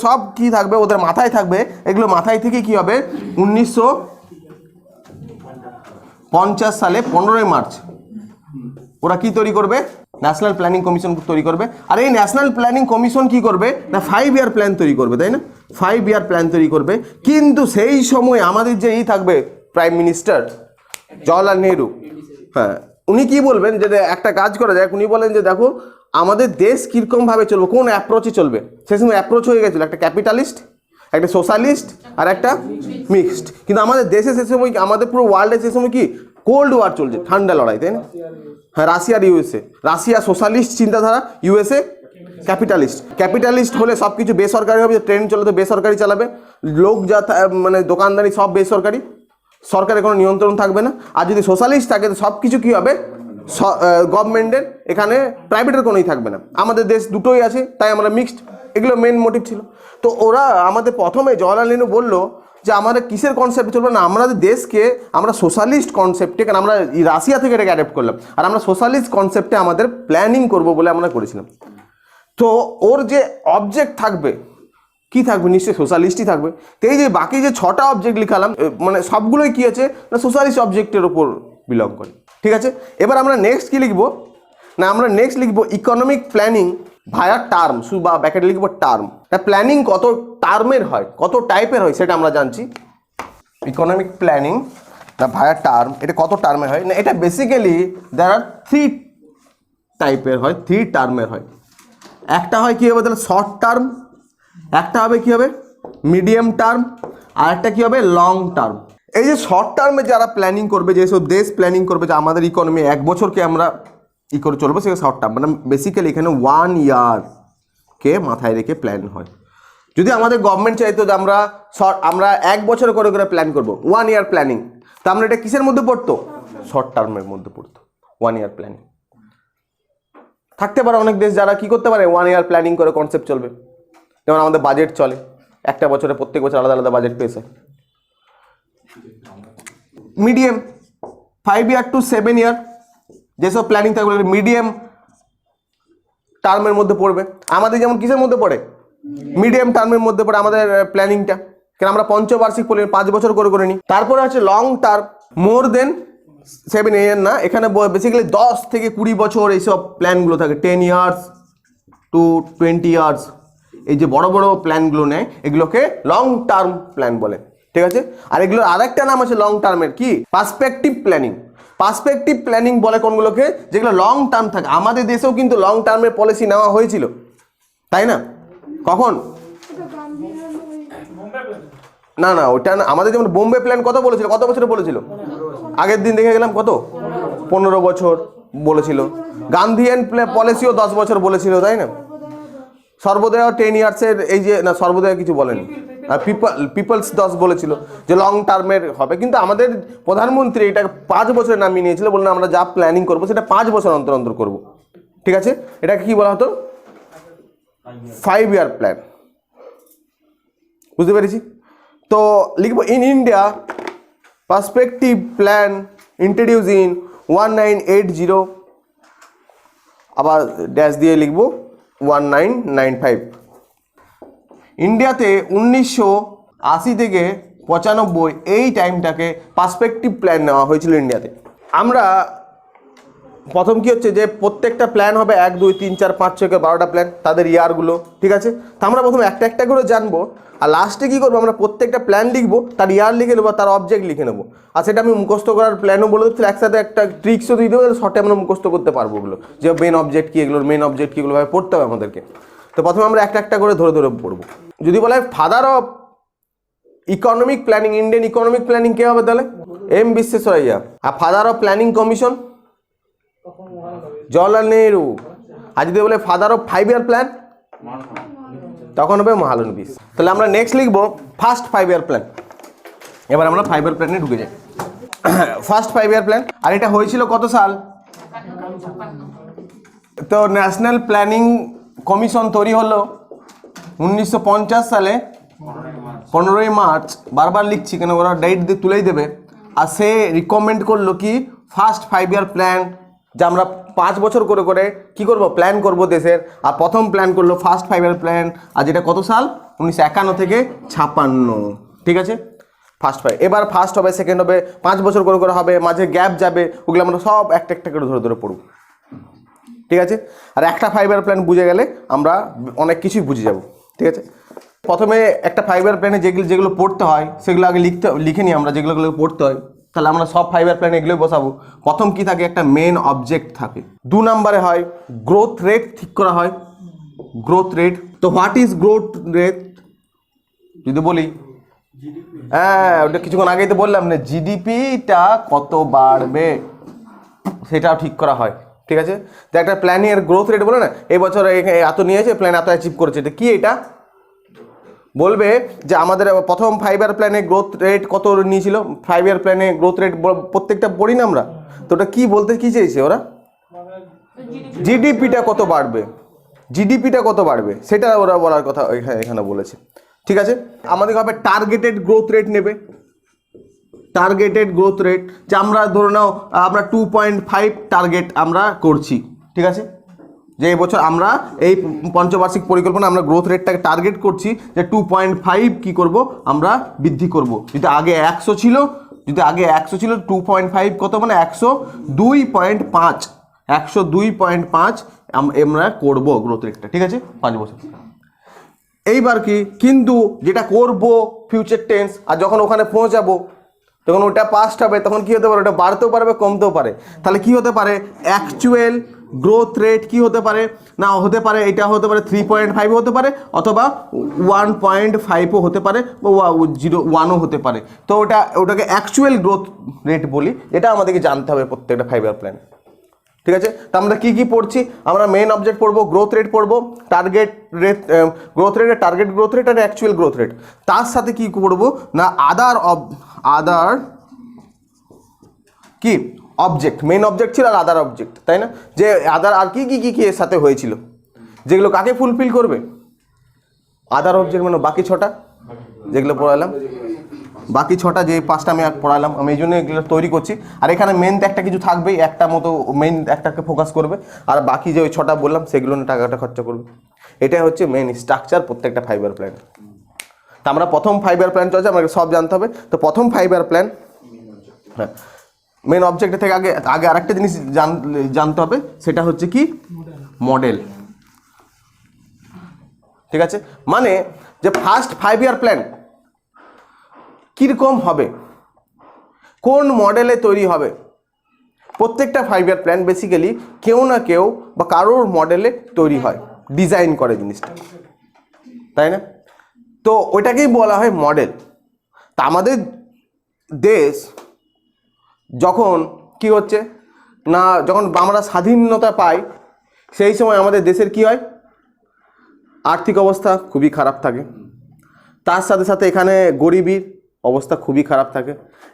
[SPEAKER 1] সব কি থাকবে, ওদের মাথায় থাকবে। এগুলো মাথায় থেকে কি হবে, 1950 সালে 15ই মার্চ ওরা কি তৈরি করবে, ন্যাশনাল প্ল্যানিং কমিশন তৈরি করবে। আর এই ন্যাশনাল প্ল্যানিং কমিশন কি করবে না, 5 ইয়ার প্ল্যান তৈরি করবে, তাই না? 5 ইয়ার প্ল্যান তৈরি করবে। কিন্তু সেই সময় আমাদের যে থাকবে প্রাইম মিনিস্টার জওয়াহরলাল নেহরু, হ্যাঁ, উনি কি বলবেন, যে একটা কাজ করা যায়, উনি বলেন যে দেখো আমাদের দেশ কীরকমভাবে চলবে, কোন অ্যাপ্রোচে চলবে। সেই সময় অ্যাপ্রোচ হয়ে গেছিলো একটা ক্যাপিটালিস্ট, একটা সোশ্যালিস্ট, আর একটা মিক্সড। কিন্তু আমাদের দেশে সে সময়, আমাদের পুরো ওয়ার্ল্ডে সে সময় কি কোল্ড ওয়ার চলছে, ঠান্ডা লড়াই, তাই না? হ্যাঁ, রাশিয়া আর USA, রাশিয়া সোশ্যালিস্ট চিন্তাধারা, USA ক্যাপিটালিস্ট হলে সব কিছু বেসরকারি হবে, ট্রেন চলে তো বেসরকারি চালাবে, লোক যা মানে দোকানদারি সব বেসরকারি, সরকারের কোনো নিয়ন্ত্রণ থাকবে না। আর যদি সোশ্যালিস্ট থাকে তো সব কিছু কী হবে, গভর্নমেন্টের, এখানে প্রাইভেটের কোনোই থাকবে না। আমাদের দেশ দুটোই আছে, তাই আমরা মিক্সড, এগুলো মেন মোটিভ ছিল। তো ওরা আমাদের প্রথমে জওয়াহরলাল নেহরু বললো যে আমাদের কিসের কনসেপ্ট চলবে না, আমাদের দেশকে আমরা সোশ্যালিস্ট কনসেপ্টে, কারণ আমরা রাশিয়া থেকে এটাকে অ্যাডাপ্ট করলাম, আর আমরা সোশ্যালিস্ট কনসেপ্টে আমাদের প্ল্যানিং করব বলে আমরা করেছিলাম। তো ওর যে অবজেক্ট থাকবে, কি থাকবে, নিশ্চয়ই সোশ্যালিস্টই থাকবে। তো এই যে বাকি যে 6টা অবজেক্ট লিখালাম, মানে সবগুলোই কি আছে না, সোশ্যালিস্ট অবজেক্টের ওপর বিলং করে। ঠিক আছে, এবার আমরা নেক্সট কি লিখবো না, আমরা নেক্সট লিখবো ইকোনমিক প্ল্যানিং ভায়া টার্ম, বা ব্যাকেটে লিখবো টার্ম। প্ল্যানিং কত টার্মের হয়, কত টাইপের হয় সেটা আমরা জানছি। ইকোনমিক প্ল্যানিং না ভায়া টার্ম, এটা কত টার্মের হয় না, এটা বেসিক্যালি দেয়ার আর 3 টাইপের হয়, 3 টার্মের হয়। একটা হয় কী হবে তাহলে শর্ট টার্ম, একটা হবে কী হবে মিডিয়াম টার্ম, আর একটা কী হবে লং টার্ম। এই যে শর্ট টার্মে যারা প্ল্যানিং করবে, যেসব দেশ প্ল্যানিং করবে যে আমাদের ইকোনমি 1 বছরকে আমরা ই করে চলবো, সেটা শর্ট টার্ম, মানে বেসিক্যালি এখানে 1 ইয়ার কে মাথায় রেখে প্ল্যান হয়। যদি আমাদের গভর্নমেন্ট চাইতো যে আমরা 1 বছর করে করে প্ল্যান করব, 1 ইয়ার প্ল্যানিং, তা আমরা এটা কিসের মধ্যে পড়তো? শর্ট টার্মের মধ্যে পড়তো। 1 ইয়ার প্ল্যানিং থাকতে পারে অনেক দেশ যারা কি করতে পারে 1 ইয়ার প্ল্যানিং করে কনসেপ্ট চলবে। যেমন আমাদের বাজেট চলে, একটা বছরে প্রত্যেক বছর আলাদা আলাদা বাজেট পেয়েছে। মিডিয়াম 5 ইয়ার টু 7 ইয়ার যেসব প্ল্যানিং থাকবে মিডিয়াম টার্মের মধ্যে পড়বে। আমাদের যেমন কিসের মধ্যে পড়ে? মিডিয়াম টার্মের মধ্যে পড়ে আমাদের প্ল্যানিংটা, কেন আমরা পঞ্চবার্ষিক 5 বছর করে করে নিই। তারপরে আছে লং টার্ম, মোর দেন 7 ইয়ার না, এখানে বেসিক্যালি 10 থেকে 20 বছর এইসব প্ল্যানগুলো থাকে। 10 ইয়ার্স টু 20 ইয়ার্স, এই যে বড় বড় প্ল্যানগুলো নেয় এগুলোকে লং টার্ম প্ল্যান বলে, ঠিক আছে। আর এগুলোর আরেকটা নাম আছে লং টার্মের, কি? Perspective planning. পার্সপেক্টিভ প্ল্যানিং বলে কোনগুলোকে? যেগুলো লং টার্ম থাকে। আমাদের দেশেও কিন্তু লং টার্মের পলিসি নেওয়া হয়েছিল, তাই না? কখন? না না, ওটা না। আমাদের যেমন বোম্বে প্ল্যান কত বলেছিল, কত বছরে বলেছিল? আগের দিন দেখে গেলাম কত, 15 বছর বলেছিল। গান্ধীয়ান পলিসিও 10 বছর বলেছিল, তাই না? সর্বোদয় 10 ইয়ার্সের, এই যে না, সর্বোদয় কিছু বলেনি। আর পিপলস 10 বলেছিল যে লং টার্মের হবে। কিন্তু আমাদের প্রধানমন্ত্রী এটাকে 5 বছরের নামিয়ে নিয়েছিল, বললেন আমরা যা প্ল্যানিং করবো সেটা 5 বছর অন্তর অন্তর করবো, ঠিক আছে। এটাকে কি বলা হতো? 5 ইয়ার প্ল্যান। বুঝতে পেরেছি? তো লিখবো in India perspective plan introduce in 1980, আবার ড্যাশ দিয়ে লিখবো 1995। ইন্ডিয়াতে 1980 থেকে 95 এই টাইমটাকে পার্সপেক্টিভ প্ল্যান নেওয়া হয়েছিল ইন্ডিয়াতে। আমরা প্রথম কি হচ্ছে যে প্রত্যেকটা প্ল্যান হবে 1 2 3 4 5 6 12টা প্ল্যান, তাদের ইয়ারগুলো, ঠিক আছে। তো আমরা প্রথমে একটা একটা করে জানবো, আর লাস্টে কী করবো, আমরা প্রত্যেকটা প্ল্যান লিখবো, তার ইয়ার লিখে নেবো, তার অবজেক্ট লিখে নেবো। আর সেটা আমি মুখস্থ করার প্ল্যানও বলে দিচ্ছি, একসাথে একটা ট্রিক্সও দিয়ে দেবো, শর্টে আমরা মুখস্থ করতে পারবো ওগুলো, যে মেন অবজেক্ট কী, এগুলোর মেন অবজেক্ট কী, এগুলোভাবে পড়তে হবে আমাদেরকে। তো প্রথমে আমরা একটা একটা করে ধরে ধরে পড়বো। যদি বলা হয় father of economic planning, Indian economic planning কে হবে তাহলে? এম বিশ্বেশ্বরাইয়া। আর father of planning commission Jawaharlal Nehru. আর যদি বলে ফাদার অফ 5 ইয়ার প্ল্যান, তখন হবে মহালনবিশ। তাহলে আমরা নেক্সট লিখবো ফার্স্ট 5 ইয়ার প্ল্যান। এবার আমরা 5 ইয়ার প্ল্যানে ঢুকে যাই। ফার্স্ট 5 ইয়ার প্ল্যান, আর এটা হয়েছিল কত সাল? তো ন্যাশনাল প্ল্যানিং কমিশন তৈরি হলো 1950 সালে 15ই মার্চ। বারবার লিখছি কেন, ওরা ডেট দিয়ে তুলেই দেবে। আর সে রিকমেন্ড করলো কি ফার্স্ট 5 ইয়ার প্ল্যান, যে আমরা 5 বছর করে করে কি করব, প্ল্যান করব দেশের। আর প্রথম প্ল্যান করলো ফার্স্ট 5 ইয়ার প্ল্যান, আর যেটা কত সাল? 1951 থেকে 56, ঠিক আছে। ফার্স্ট 5, এবার ফার্স্ট হবে, সেকেন্ড হবে, 5 বছর করে করে হবে, মাঝে গ্যাপ যাবে, ওগুলো আমরা সব একটা একটা করে ধরে ধরে পড়ব, ঠিক আছে। আর একটা 5 ইয়ার প্ল্যান বুঝে গেলে আমরা অনেক কিছুই বুঝে যাব, ঠিক আছে। প্রথমে একটা 5 ইয়ার প্ল্যানে যেগুলো পড়তে হয় সেগুলো আগে লিখে নিই আমরা, যেগুলো পড়তে হয়। তাহলে আমরা সব 5 ইয়ার প্ল্যানে এগুলোই বসাবো। প্রথম কি থাকে, একটা মেন অবজেক্ট থাকে। 2 নম্বরে হয় গ্রোথ রেট ঠিক করা হয়, গ্রোথ রেট। তো হোয়াট ইজ গ্রোথ রেট যদি বলি, হ্যাঁ ওটা কিছুক্ষণ আগেই তো বললাম না, জিডিপিটা কত বাড়বে সেটাও ঠিক করা হয়, ঠিক আছে। তো একটা প্ল্যানের গ্রোথ রেট বলে না, এই বছর এত নিয়েছে, প্ল্যান এত অ্যাচিভ করেছে, এটা কি? এটা বলবে যে আমাদের প্রথম 5 ইয়ার প্ল্যানে গ্রোথ রেট কত নিয়েছিল। 5 ইয়ার প্ল্যানে গ্রোথ রেট প্রত্যেকটা পড়ি না আমরা, তো ওটা কি বলতে কি চেয়েছে ওরা? জিডিপিটা কত বাড়বে, জিডিপিটা কত বাড়বে সেটা ওরা বলার কথা এখানে বলেছে, ঠিক আছে। আমাদের হবে টার্গেটেড গ্রোথ রেট নেবে, টার্গেটেড গ্রোথ রেট, যে আমরা ধরে নাও আমরা 2.5 টার্গেট আমরা করছি, ঠিক আছে। যে এবছর আমরা এই পঞ্চবার্ষিক পরিকল্পনা আমরা গ্রোথ রেটটাকে টার্গেট করছি যে 2.5 কি করব, আমরা বৃদ্ধি করব। যদি আগে 100 ছিল, 2.5 কত মানে 102.5, 102.5 আমরা করব গ্রোথ রেটটা, ঠিক আছে, 5 বছর। এইবার কি, কিন্তু যেটা করব ফিউচার টেন্স, আর যখন ওখানে পৌঁছাবো যখন ওটা পাস্ট হবে, তখন কি হতে পারে, ওটা বাড়তেও পারবে কমতেও পারে। তাহলে কি হতে পারে, অ্যাকচুয়াল গ্রোথ রেট কি হতে পারে না, হতে পারে এটা হতে পারে 3.5 হতে পারে, অথবা 1.5ও হতে পারে, বা 0.1ও হতে পারে। তো ওটাকে অ্যাকচুয়াল গ্রোথ রেট বলি, এটা আমাদেরকে জানতে হবে প্রত্যেকটা 5 ইয়ার প্ল্যান, ঠিক আছে? তা আমরা কি কি পড়ছি? আমরা মেইন অবজেক্ট পড়বো, গ্রোথ রেট পড়বো, target rate, growth rate, target growth rate আর অ্যাকচুয়াল গ্রোথ রেট। তার সাথে কি পড়বো না আদার কি অবজেক্ট, মেইন অবজেক্ট ছিল আর আদার অবজেক্ট, তাই না? যে আদার আর কি কি কি কি এর সাথে হয়েছিল, যেগুলো কাকে ফুলফিল করবে? আদার অবজেক্ট মানে বাকি ছটা যেগুলো পড়ালাম, বাকি ছটা যে পাঁচটা আমি পড়ালাম, আমি এই জন্য এগুলো তৈরি করছি। আর এখানে মেন একটা কিছু থাকবেই, একটা মতো মেইন একটাকে ফোকাস করবে, আর বাকি যে ওই ছটা বললাম সেগুলো নিয়ে টাকাটা খরচা করবে। এটাই হচ্ছে মেন স্ট্রাকচার প্রত্যেকটা 5 ইয়ার প্ল্যান। তা আমরা প্রথম 5 ইয়ার প্ল্যান চলছে, আমাকে সব জানতে হবে। তো প্রথম 5 ইয়ার প্ল্যান, হ্যাঁ, মেন অবজেক্টের থেকে আগে আগে আরেকটা জিনিস জানতে হবে, সেটা হচ্ছে কি মডেল। ঠিক আছে? মানে যে ফার্স্ট 5 ইয়ার প্ল্যান কীরকম হবে, কোন মডেলে তৈরি হবে। প্রত্যেকটা 5 ইয়ার প্ল্যান বেসিক্যালি কেউ না কেউ বা কারোর মডেলে তৈরি হয়, ডিজাইন করে জিনিসটা, তাই না? তো ওইটাকেই বলা হয় মডেল। তা আমাদের দেশ যখন কি হচ্ছে না, যখন আমরা স্বাধীনতা পাই সেই সময় আমাদের দেশের কি হয়, আর্থিক অবস্থা খুবই খারাপ থাকে, তার সাথে সাথে এখানে গরিবীর অবস্থা খুবই খারাপ থাকে,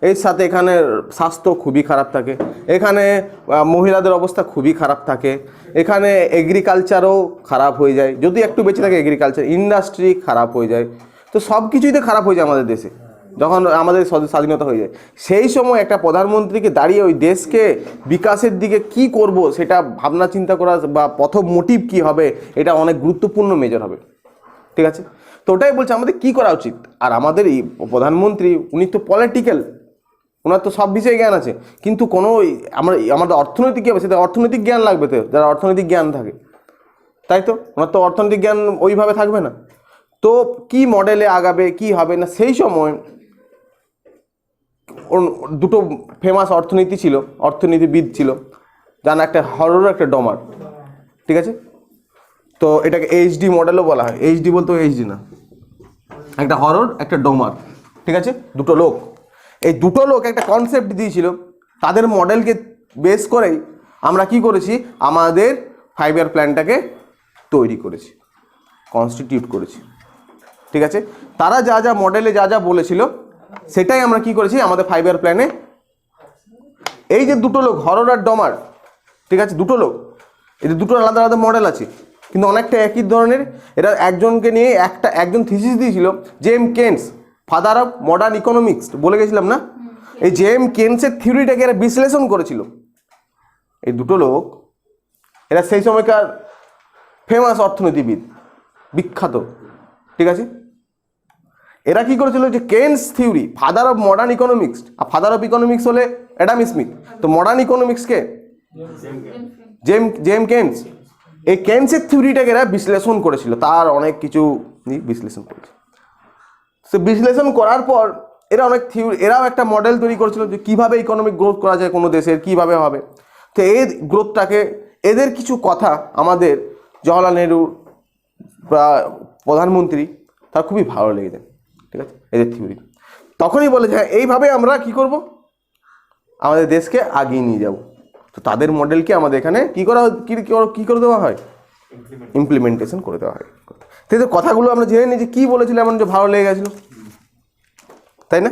[SPEAKER 1] এর সাথে এখানে স্বাস্থ্য খুবই খারাপ থাকে, এখানে মহিলাদের অবস্থা খুবই খারাপ থাকে, এখানে এগ্রিকালচারও খারাপ হয়ে যায়, যদি একটু বেঁচে থাকে এগ্রিকালচার, ইন্ডাস্ট্রি খারাপ হয়ে যায়। তো সব কিছুই তো খারাপ হয়ে যায় আমাদের দেশে যখন আমাদের স্বাধীনতা হয়ে যায়। সেই সময় একটা প্রধানমন্ত্রীকে দাঁড়িয়ে ওই দেশকে বিকাশের দিকে কি করব সেটা ভাবনা চিন্তা করা বা প্রথম মোটিভ কি হবে, এটা অনেক গুরুত্বপূর্ণ মেজর হবে। ঠিক আছে? তো ওটাই বলছে আমাদের কি করা উচিত। আর আমাদের এই প্রধানমন্ত্রী উনি তো পলিটিক্যাল, ওনার তো সব বিষয়ে জ্ঞান আছে, কিন্তু কোনো আমাদের অর্থনৈতিক কী হবে সেটা অর্থনৈতিক জ্ঞান লাগবে তো, যারা অর্থনৈতিক জ্ঞান থাকে, তাই তো? ওনার তো অর্থনৈতিক জ্ঞান ওইভাবে থাকবে না। তো কি মডেলে আগাবে কি হবে না, সেই সময় দুটো ফেমাস অর্থনীতিবিদ ছিল, যার একটা হরর একটা ডমার। ঠিক আছে? তো এটাকে এইচডি মডেলও বলা হয়। এইচডি বলতে এইচডি না, একটা হরর একটা ডোমার। ঠিক আছে? দুটো লোক, এই দুটো লোক একটা কনসেপ্ট দিয়েছিল, তাদের মডেলকে বেস করেই আমরা কি করেছি, আমাদের 5 ইয়ার প্ল্যানটাকে তৈরি করেছি, কনস্টিটিউট করেছি। ঠিক আছে? তারা যা যা মডেলে যা যা বলেছিল সেটাই আমরা কি করেছি আমাদের 5 ইয়ার প্ল্যানে। এই যে দুটো লোক হরর আর ডমার, ঠিক আছে, দুটো লোক, এদের দুটো আলাদা আলাদা মডেল আছে কিন্তু অনেকটা একই ধরনের। এরা একজনকে নিয়ে একজন থিসিস দিয়েছিল, জেম কেন্স, ফাদার অফ মডার্ন ইকোনমিক্স, বলে গেছিলাম না? এই জেম কেন্সের থিওরিটাকে এরা বিশ্লেষণ করেছিল। এই দুটো লোক এরা সেই সময়কার ফেমাস অর্থনীতিবিদ, বিখ্যাত। ঠিক আছে? এরা কি করেছিল যে Keynes theory, father of modern economics, আর ফাদার অফ ইকোনমিক্স হলে অ্যাডাম স্মিথ, তো মডার্ন ইকোনমিক্সকে জেম কেন্স। এই কেন্সের থিওরিটাকে এরা বিশ্লেষণ করেছিল, তার অনেক কিছু বিশ্লেষণ করেছে। সে বিশ্লেষণ করার পর এরাও একটা মডেল তৈরি করেছিল যে কীভাবে ইকোনমিক গ্রোথ করা যায় কোনো দেশের, কীভাবে হবে। তো এই গ্রোথটাকে, এদের কিছু কথা আমাদের জওয়াহরলাল নেহরু বা প্রধানমন্ত্রী তার খুবই ভালো লেগে যায়। ঠিক আছে? এদের থিওরি তখনই বলে যে হ্যাঁ, এইভাবে আমরা কি করব, আমাদের দেশকে আগিয়ে নিয়ে যাব। তো তাদের মডেলকে আমাদের এখানে কী করে দেওয়া হয়, ইমপ্লিমেন্টেশন করে দেওয়া হয়। তো কথাগুলো আমরা জেনে নিই যে কী বলেছিল এমন যে ভালো লেগে গেছিলো, তাই না?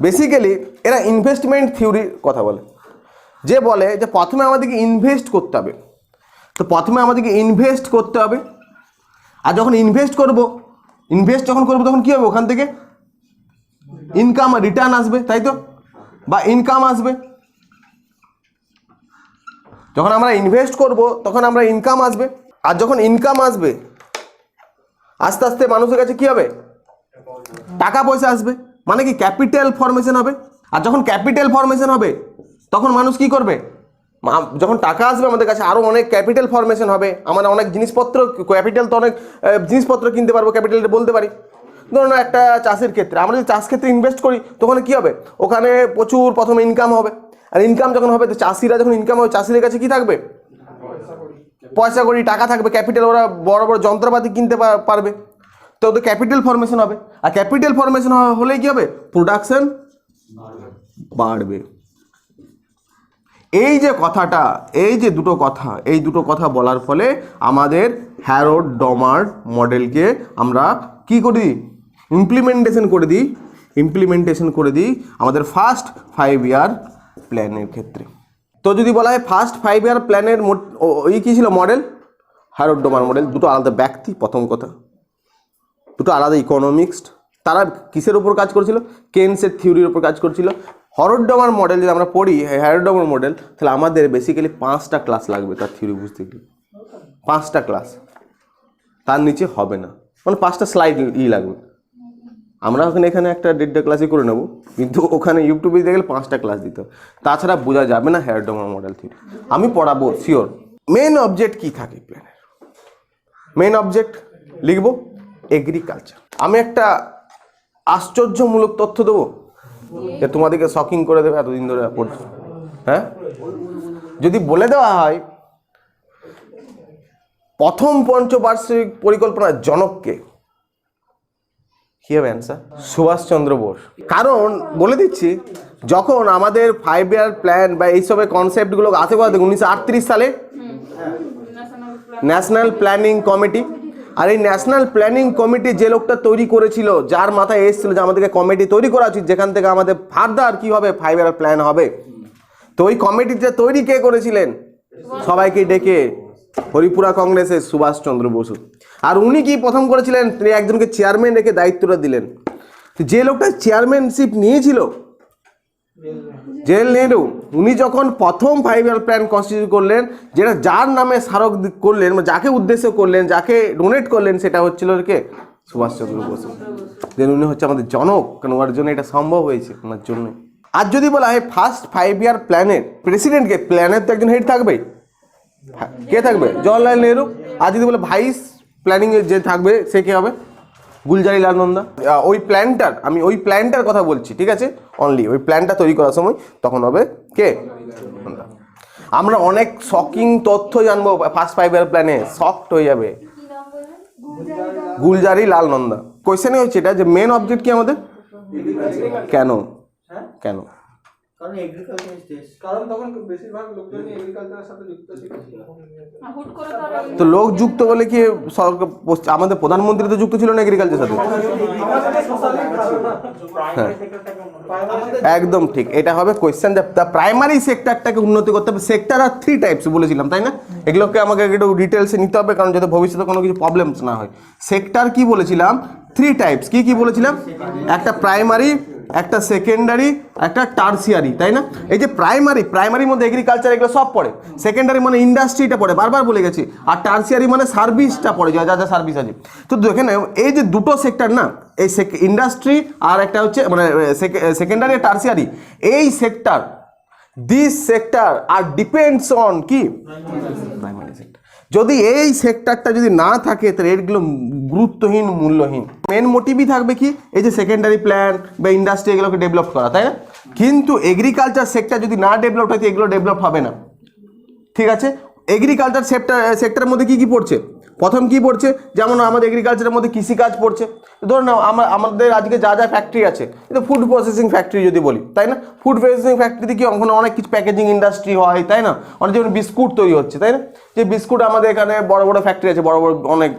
[SPEAKER 1] বেসিক্যালি এরা ইনভেস্টমেন্ট থিওরির কথা বলে, যে বলে যে প্রথমে আমাদেরকে ইনভেস্ট করতে হবে। তো প্রথমে আমাদেরকে ইনভেস্ট করতে হবে, আর যখন ইনভেস্ট যখন করবো তখন কী হবে, ওখান থেকে ইনকাম আর রিটার্ন আসবে, তাই তো? বা ইনকাম আসবে। যখন আমরা ইনভেস্ট করব তখন আমরা ইনকাম আসবে, আর যখন ইনকাম আসবে আস্তে আস্তে মানুষের কাছে কি হবে, টাকা পয়সা আসবে, মানে কি ক্যাপিটাল ফর্মেশন হবে। আর যখন ক্যাপিটাল ফর্মেশন হবে তখন মানুষ কি করবে, যখন টাকা আসবে আমাদের কাছে আরও অনেক ক্যাপিটাল ফর্মেশন হবে, আমরা অনেক জিনিসপত্র, ক্যাপিটাল তো অনেক জিনিসপত্র কিনতে পারবো, ক্যাপিটালটা বলতে পারি। ধরুন একটা চাষের ক্ষেত্রে, আমরা যদি চাষ ক্ষেত্রে ইনভেস্ট করি তখন কি হবে, ওখানে প্রচুর প্রথমে ইনকাম হবে। আর ইনকাম যখন হবে তো চাষিরা যখন ইনকাম হবে, চাষিদের কাছে কি থাকবে, পয়সা করি, টাকা থাকবে, ক্যাপিটাল, ওরা বড় বড় যন্ত্রপাতি কিনতে পারবে। তো ওদের ক্যাপিটাল ফর্মেশন হবে, আর ক্যাপিটাল ফর্মেশন হলে কি হবে, প্রোডাকশন বাড়বে। এই যে কথাটা, এই যে দুটো কথা বলার ফলে আমাদের হ্যারোড ডমার মডেলকে আমরা কি করি, ইমপ্লিমেন্টেশন করে দিই আমাদের ফার্স্ট 5 ইয়ার প্ল্যানের ক্ষেত্রে। তো যদি বলা হয় ফার্স্ট 5 ইয়ার প্ল্যানের ওই কী ছিল মডেল, হ্যারোড ডমার মডেল। দুটো আলাদা ব্যক্তি, প্রথম কথা, দুটো আলাদা ইকোনমিক্সড। তারা কিসের উপর কাজ করেছিল? কেনসের থিওরির উপর কাজ করেছিল। হ্যারোড ডমার মডেল যদি আমরা পড়ি, হ্যারোড ডমার মডেল, তাহলে আমাদের বেসিক্যালি 5টা ক্লাস লাগবে তার থিওরি বুঝতে গেলে। 5টা ক্লাস, তার নিচে হবে না, মানে 5টা স্লাইড লাগবে। আমরা এখানে একটা 1.5টা ক্লাসই করে নেব, কিন্তু ওখানে ইউটিউবে দিতে গেলে 5টা ক্লাস দিতে হবে, তাছাড়া বোঝা যাবে না হ্যারোড ডমার মডেল থিওরি। আমি পড়াবো শিওর। মেন অবজেক্ট কি থাকে প্ল্যানের? মেন অবজেক্ট লিখবো এগ্রিকালচার। আমি একটা আশ্চর্যমূলক তথ্য দেবো, তোমাদেরকে শকিং করে দেবে এতদিন ধরে পড়ছো। হ্যাঁ, যদি বলে দেওয়া হয় প্রথম পঞ্চবার্ষিক পরিকল্পনার জনককে, কি হবে অ্যান্সার? সুভাষচন্দ্র বোস। কারণ বলে দিচ্ছি, যখন আমাদের 5 ইয়ার প্ল্যান বা এইসবের কনসেপ্টগুলো আসে কোথা থেকে? 1938 সালে ন্যাশনাল প্ল্যানিং কমিটি। আর এই ন্যাশনাল প্ল্যানিং কমিটি যে লোকটা তৈরি করেছিল, যার মাথায় এসেছিল যে আমাদেরকে কমিটি তৈরি করা উচিত, যেখান থেকে আমাদের ফার্দার কি হবে, 5 ইয়ার প্ল্যান হবে। তো ওই কমিটিটা তৈরি কে করেছিলেন? সবাইকে ডেকে হরিপুরা কংগ্রেসের সুভাষচন্দ্র বসু। আর উনি কি প্রথম করেছিলেন? তিনি একজনকে চেয়ারম্যান রেখে দায়িত্বটা দিলেন। যে লোকটা চেয়ারম্যানশিপ নিয়েছিল, জওহরলাল নেহরু, উনি যখন প্রথম 5 ইয়ার প্ল্যান কনস্টিটিউট করলেন, যেটা যার নামে স্মারক করলেন, যাকে উদ্দেশ্য করলেন, যাকে ডোনেট করলেন, সেটা হচ্ছিল কে? সুভাষচন্দ্র বসু। যে উনি হচ্ছে আমাদের জনক, কারণ ওর জন্য এটা সম্ভব হয়েছে, ওনার জন্য। আর যদি বলা হয় ফার্স্ট 5 ইয়ার প্ল্যানের প্রেসিডেন্টকে, প্ল্যানের তো একজন হেড থাকবেই, কে থাকবে? জওহরলাল নেহরু। আর যদি বলে ভাইস প্ল্যানিং এর যে থাকবে, সে কে হবে? গুলজারিলাল নন্দা। আমি ওই প্ল্যানটার কথা বলছি, ঠিক আছে? অনলি ওই প্ল্যানটা তৈরি করার সময় তখন হবে কে? আমরা অনেক শকিং তথ্য জানবো ফার্স্ট 5 ইয়ার প্ল্যানে, শকড হয়ে যাবে। গুলজারিলাল নন্দা। কোয়েশ্চেনে হচ্ছে এটা যে মেন অবজেক্ট কি আমাদের? কেন?
[SPEAKER 2] কারণ এগ্রিকালচার দেশ, কারণ তখন বেশিরভাগ লোকজনই এগ্রিকালচারের সাথে যুক্ত ছিল।
[SPEAKER 1] তো লোক যুক্ত বলে কি আমাদের প্রধানমন্ত্রী তো যুক্ত ছিল না এগ্রিকালচারের সাথে? হ্যাঁ, একদম ঠিক। এটা হবে কোয়েশ্চেন, দ্য প্রাইমারি সেক্টরটাকে উন্নতি করতে হবে। সেক্টর আর 3 টাইপস বলেছিলাম, তাই না? এগুলোকে আমাকে একটু ডিটেলসে নিতে হবে, কারণ যাতে ভবিষ্যতে কোনো কিছু প্রবলেমস না হয়। সেক্টর কি বলেছিলাম? 3 টাইপস। কি বলেছিলাম? একটা প্রাইমারি, একটা সেকেন্ডারি, একটা টার্সিয়ারি, তাই না? এই যে প্রাইমারির মধ্যে এগ্রিকালচার এগুলো সব পড়ে। সেকেন্ডারি মানে ইন্ডাস্ট্রিটা পড়ে, বারবার বলে গেছি। আর টার্সিয়ারি মানে সার্ভিসটা পড়ে, যা সার্ভিস আছে। তো দেখেন, এই যে দুটো সেক্টর না, এই ইন্ডাস্ট্রি আর একটা হচ্ছে মানে সেকেন্ডারি আর টার্সিয়ারি, এই sector, this sector are depends on কি? Primary sector. যদি এই সেক্টরটা যদি না থাকে, তাহলে এগুলো গুরুত্বহীন, মূল্যহীন। মেন মোটিভই থাকবে কি? এই যে সেকেন্ডারি প্ল্যান বা ইন্ডাস্ট্রি, এগুলোকে ডেভেলপ করা, তাই না? কিন্তু এগ্রিকালচার সেক্টর যদি না ডেভেলপ হয়, এগুলো ডেভেলপ হবে না, ঠিক আছে? এগ্রিকালচার সেক্টরের মধ্যে কি পড়ছে? প্রথম কি পড়ছে? যেমন আমাদের এগ্রিকালচারের মধ্যে কৃষিকাজ পড়ছে। ধরুন না, আমাদের আজকে যা ফ্যাক্টরি আছে, কিন্তু ফুড প্রসেসিং ফ্যাক্টরি যদি বলি, তাই না? ফুড প্রসেসিং ফ্যাক্টরিতে কি ওখানে অনেক কিছু প্যাকেজিং ইন্ডাস্ট্রি হয়, তাই না? অনেক যেমন বিস্কুট তৈরি হচ্ছে, তাই না? যে বিস্কুট আমাদের এখানে বড় ফ্যাক্টরি আছে, বড় অনেক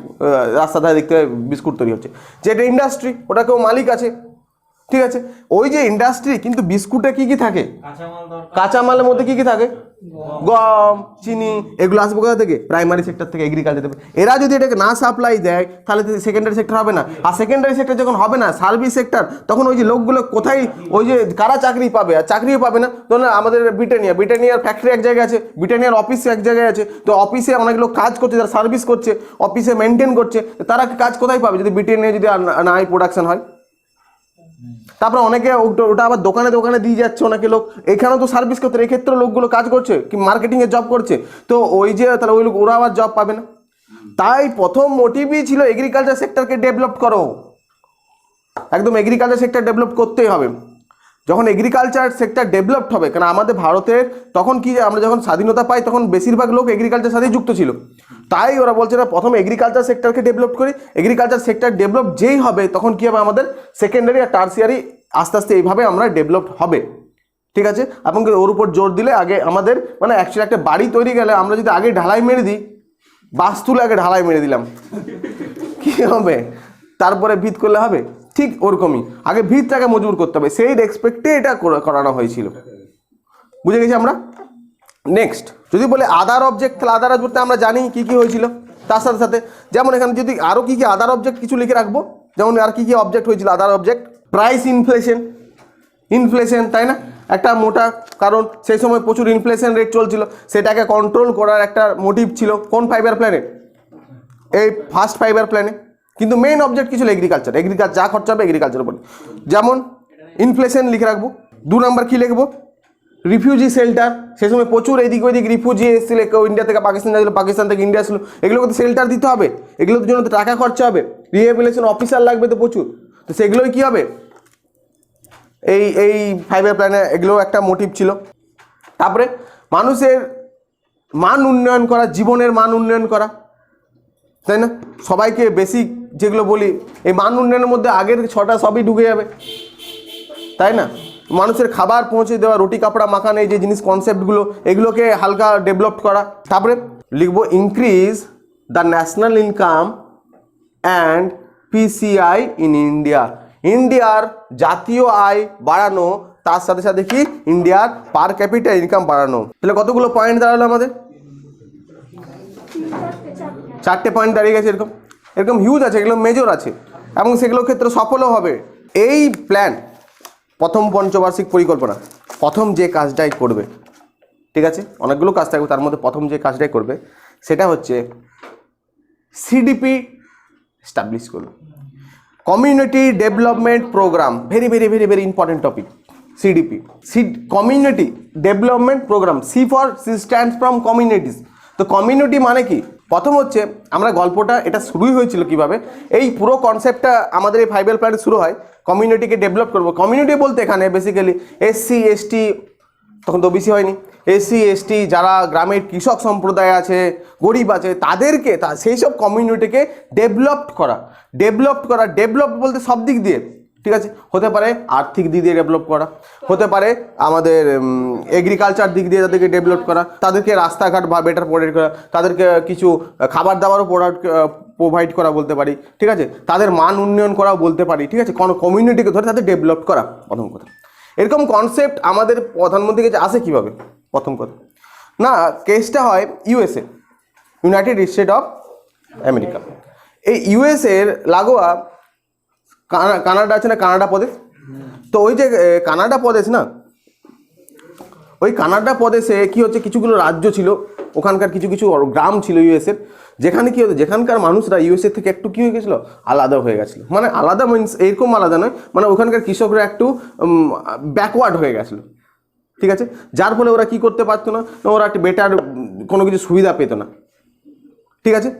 [SPEAKER 1] রাস্তা ধারে দেখতে বিস্কুট তৈরি হচ্ছে, যেটা ইন্ডাস্ট্রি, ওটাকেও মালিক আছে, ঠিক আছে? ওই যে ইন্ডাস্ট্রি, কিন্তু বিস্কুটে কি থাকে? কাঁচামালের মধ্যে কি থাকে? গম, চিনি, এগুলো আসবে কোথা থেকে? প্রাইমারি সেক্টর থেকে, এগ্রিকালচার থেকে। এরা যদি এটাকে না সাপ্লাই দেয়, তাহলে সেকেন্ডারি সেক্টর হবে না। আর সেকেন্ডারি সেক্টর যখন হবে না, সার্ভিস সেক্টর, তখন ওই যে লোকগুলো কোথায়, ওই যে কারা চাকরি পাবে? আর চাকরিও পাবে না। ধরুন আমাদের ব্রিটানিয়ার ফ্যাক্টরি এক জায়গায় আছে, ব্রিটানিয়ার অফিস এক জায়গায় আছে। তো অফিসে অনেক লোক কাজ করছে, যারা সার্ভিস করছে, অফিসে মেনটেন করছে, তারা কাজ কোথায় পাবে যদি ব্রিটানিয়া যদি না প্রোডাকশন হয়? তারপরে অনেকে ওটা আবার দোকানে দিয়ে যাচ্ছে অনেকে লোক। এখানেও তো সার্ভিস করতে, এই ক্ষেত্রে লোকগুলো কাজ করছে কি, মার্কেটিংয়ের জব করছে। তো ওই যে তাহলে ওই লোক, ওরা আবার জব পাবে না। তাই প্রথম মোটিভই ছিল এগ্রিকালচার সেক্টরকে ডেভেলপ করো, একদম এগ্রিকালচার সেক্টর ডেভেলপ করতেই হবে। যখন এগ্রিকালচার সেক্টর ডেভেলপড হবে, কারণ আমাদের ভারতের তখন কি, আমরা যখন স্বাধীনতা পাই, তখন বেশিরভাগ লোক এগ্রিকালচার সাথেই যুক্ত ছিল। তাই ওরা বলছে না, প্রথম এগ্রিকালচার সেক্টরকে ডেভেলপ করি। এগ্রিকালচার সেক্টর ডেভেলপ যেই হবে, তখন কি হবে, আমাদের সেকেন্ডারি আর টার্সিয়ারি আস্তে আস্তে এইভাবে আমরা ডেভেলপ হবে। ঠিক আছে, এবং ওর উপর জোর দিলে আগে আমাদের মানে অ্যাকচুয়ালি একটা বাড়ি তৈরি গেলে আমরা যদি আগে ঢালাই মেরে দিই, বাস তুলে আগে ঢালাই মেরে দিলাম, কি হবে? তারপরে ভিত করলে হবে? ঠিক ওরকমই আগে ভিতটাকে মজবুত করতে হবে, সেই রেসপেক্টে এটা করানো হয়েছিল। বুঝে গেছি আমরা। নেক্সট যদি বলে আদার অবজেক্ট, তাহলে আদার অবজেক্টে আমরা জানি কি কি হয়েছিল। তার সাথে সাথে যেমন এখানে যদি আরও কি কি আদার অবজেক্ট কিছু লিখে রাখবো, যেমন আর কি কি অবজেক্ট হয়েছিল আদার অবজেক্ট। প্রাইস ইনফ্লেশন, তাই না? একটা মোটা, কারণ সেই সময় প্রচুর ইনফ্লেশন রেট চলছিল, সেটাকে কন্ট্রোল করার একটা মোটিভ ছিল কোন 5-year প্ল্যানে? এই ফার্স্ট 5-year প্ল্যানে। কিন্তু মেইন অবজেক্ট কি ছিল? এগ্রিকালচার যা খরচা হবে এগ্রিকালচার উপর। যেমন ইনফ্লেশন লিখে রাখবো। 2 নম্বর কি লিখবো? Refugee shelter. সে সময় প্রচুর এদিক ওইদিক রিফিউজি এসেছিল, কেউ ইন্ডিয়া থেকে পাকিস্তান যাচ্ছিল, পাকিস্তান থেকে ইন্ডিয়া আসলো, এগুলোকে তো শেল্টার দিতে হবে, এগুলোর জন্য তো টাকা খরচা হবে, রিহেবিলিটেশন অফিসার লাগবে তো প্রচুর, তো সেগুলোই কী হবে? এই 5-year প্ল্যানে এগুলো একটা মোটিভ ছিল। তারপরে মানুষের মান উন্নয়ন করা, জীবনের মান উন্নয়ন করা, তাই না? সবাইকে বেসিক যেগুলো বলি, এই মান উন্নয়নের মধ্যে আগের 6টা সবই ঢুকে যাবে, তাই না? মানুষের খাবার পৌঁছে দেওয়া, রুটি কাপড়া মাখানো, এই যে জিনিস কনসেপ্টগুলো, এগুলোকে হালকা ডেভেলপ করা। তারপরে লিখবো increase the national income and PCI in India. ইন্ডিয়ার জাতীয় আয় বাড়ানো, তার সাথে সাথে কি ইন্ডিয়ার পার ক্যাপিটা ইনকাম বাড়ানো। তাহলে কতগুলো পয়েন্ট দাঁড়ালো আমাদের? 4টে পয়েন্ট দাঁড়িয়ে গেছে। এরকম হিউজ আছে, এগুলো মেজর আছে এবং সেগুলোর ক্ষেত্রে সফলও হবে। এই প্ল্যান প্রথম পঞ্চবার্ষিক পরিকল্পনা প্রথম যে কাজটাই করবে, ঠিক আছে, অনেকগুলো কাজ থাকবে, তার মধ্যে প্রথম যে কাজটাই করবে সেটা হচ্ছে সিডিপি এস্টাবলিশ করবে, community development programme. Very very very very important topic CDP, community development programme. C for stands from communities. তো কমিউনিটি মানে কি? প্রথম হচ্ছে আমরা গল্পটা এটা শুরুই হয়েছিল কিভাবে, এই পুরো কনসেপ্টটা আমাদের এই 5-year প্ল্যানে শুরু হয়, কমিউনিটিকে ডেভেলপ করবো। কমিউনিটি বলতে এখানে বেসিক্যালি এসসি এসটি, তখন তো বেশি হয়নি, এসসি এসটি যারা গ্রামের কৃষক সম্প্রদায় আছে, গরিব আছে, তাদেরকে সেই সব কমিউনিটিকে ডেভেলপ করা। ডেভেলপ বলতে সব দিক দিয়ে, ঠিক আছে, হতে পারে আর্থিক দিক দিয়ে ডেভেলপ করা, হতে পারে আমাদের এগ্রিকালচার দিক দিয়ে তাদেরকে ডেভেলপ করা, তাদেরকে রাস্তাঘাট বা বেটার প্রোভাইড করা, তাদেরকে কিছু খাবার দাবারও প্রোভাইড করা বলতে পারি, ঠিক আছে, তাদের মান উন্নয়ন করাও বলতে পারি, ঠিক আছে, কোনো কমিউনিটিকে ধরে তাদের ডেভেলপ করা প্রথম কথা। এরকম কনসেপ্ট আমাদের প্রধানমন্ত্রীর কাছে আসে কীভাবে? প্রথম কথা না, কেসটা হয় USA, United state of America. এই ইউএসএর লাগোয়া কানাডা আছে না, কানাডা প্রদেশ। তো ওই যে কানাডা প্রদেশ না, ওই কানাডা প্রদেশে কি হচ্ছে, কিছুগুলো রাজ্য ছিল, ওখানকার কিছু কিছু গ্রাম ছিল ইউএসএর, যেখানে কি হতো, যেখানকার মানুষরা ইউএসএ থেকে একটু কী হয়ে গেছিলো, আলাদা হয়ে গেছিলো। মানে আলাদা মিনস এরকম আলাদা নয়, মানে ওখানকার কৃষকরা একটু ব্যাকওয়ার্ড হয়ে গেছিলো, ঠিক আছে, যার ফলে ওরা কি করতে পারতো না, ওরা একটু বেটার কোনো কিছু সুবিধা পেত না, ঠিক আছে।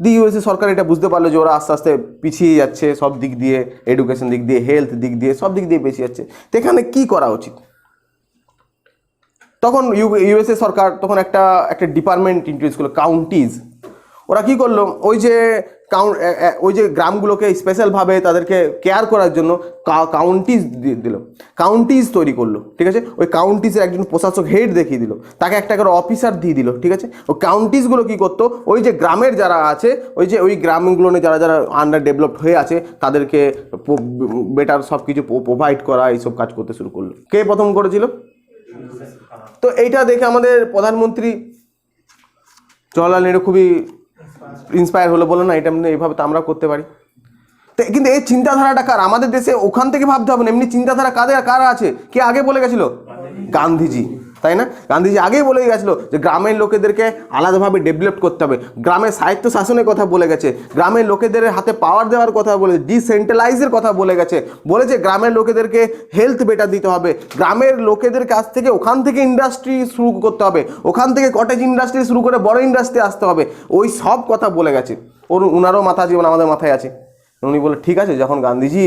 [SPEAKER 1] ইউএসএ সরকার এটা বুঝতে পারলো যে ওরা আস্তে আস্তে পিছিয়ে যাচ্ছে সব দিক দিয়ে, এডুকেশন দিক দিয়ে, হেলথ দিক দিয়ে, সব দিক দিয়ে পিছিয়ে যাচ্ছে, তো এখানে কী করা উচিত? তখন ইউএসএ সরকার তখন একটা ডিপার্টমেন্ট ইন্ট্রোডিউস করলো, কাউন্টিজ। ওরা কি করলো, ওই যে গ্রামগুলোকে স্পেশালভাবে তাদেরকে কেয়ার করার জন্য কাউন্টিজ দিল, কাউন্টিজ তৈরি করলো, ঠিক আছে। ওই কাউন্টিজের একজন প্রশাসক হেড দেখিয়ে দিল, তাকে একটা করে অফিসার দিয়ে দিল, ঠিক আছে। ওই কাউন্টিজগুলো কী করতো, ওই যে গ্রামের যারা আছে, ওই গ্রামগুলো যারা আন্ডার ডেভেলপড হয়ে আছে, তাদেরকে বেটার সব কিছু প্রোভাইড করা, এইসব কাজ করতে শুরু করলো। কে প্রথম করেছিল? তো এইটা দেখে আমাদের প্রধানমন্ত্রী জওয়াহরলাল নেহরু খুবই ইন্সপায়ার হলো, বলো না এটা এইভাবে তো আমরা করতে পারি। তো কিন্তু এই চিন্তাধারাটা কার? আমাদের দেশে ওখান থেকে ভাবতে হবে না, এমনি চিন্তাধারা কারা আছে? কে আগে বলে গেছিল? গান্ধীজি, তাই না? গান্ধীজি আগেই বলে গেছিলো যে গ্রামের লোকেদেরকে আলাদাভাবে ডেভেলপ করতে হবে, গ্রামের স্বায়ত্ত শাসনের কথা বলে গেছে, গ্রামের লোকেদের হাতে পাওয়ার দেওয়ার কথা বলে, ডিসেন্ট্রালাইজের কথা বলেছে গ্রামের লোকেদেরকে হেলথ বেটার দিতে হবে, গ্রামের লোকেদের কাছ থেকে ওখান থেকে ইন্ডাস্ট্রি শুরু করতে হবে, ওখান থেকে কটেজ ইন্ডাস্ট্রি শুরু করে বড় ইন্ডাস্ট্রি আসতে হবে, ওই সব কথা বলে গেছে। ওনারও মাথা জীবন আমাদের মাথায় আছে। উনি বলে ঠিক আছে, যখন গান্ধীজি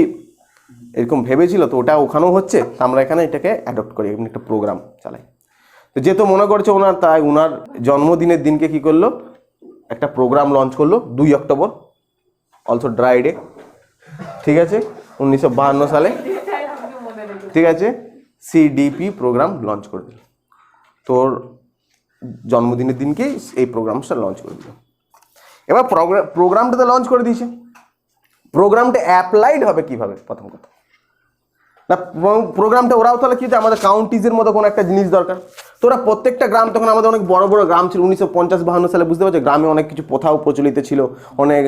[SPEAKER 1] এরকম ভেবেছিল তো ওটা ওখানেও হচ্ছে, আমরা এখানে এটাকে অ্যাডপ্ট করি, এমনি একটা প্রোগ্রাম চালাই। তো যেহেতু মনে করছে ওনার, তাই ওনার জন্মদিনের দিনকে কি করলো, একটা প্রোগ্রাম লঞ্চ করলো 2 অক্টোবর, অলসো ড্রাই ডে, ঠিক আছে, 1952 সালে, ঠিক আছে। সিডিপি প্রোগ্রাম লঞ্চ করে দিল, তোর জন্মদিনের দিনকেই এই প্রোগ্রামটা লঞ্চ করে দিল। এবার প্রোগ্রামটা তো লঞ্চ করে দিয়েছে, প্রোগ্রামটা অ্যাপ্লাইড হবে কিভাবে? প্রথম কথা না, প্রোগ্রামটা ওরাও তাহলে কি হচ্ছে, আমাদের কাউন্টিজের মতো কোনো একটা জিনিস দরকার। তো ওরা প্রত্যেকটা গ্রাম, তখন আমাদের অনেক বড় বড় গ্রাম ছিল 1950-52 সালে, বুঝতে পারছো, গ্রামে অনেক কিছু প্রথাও প্রচলিত ছিল, অনেক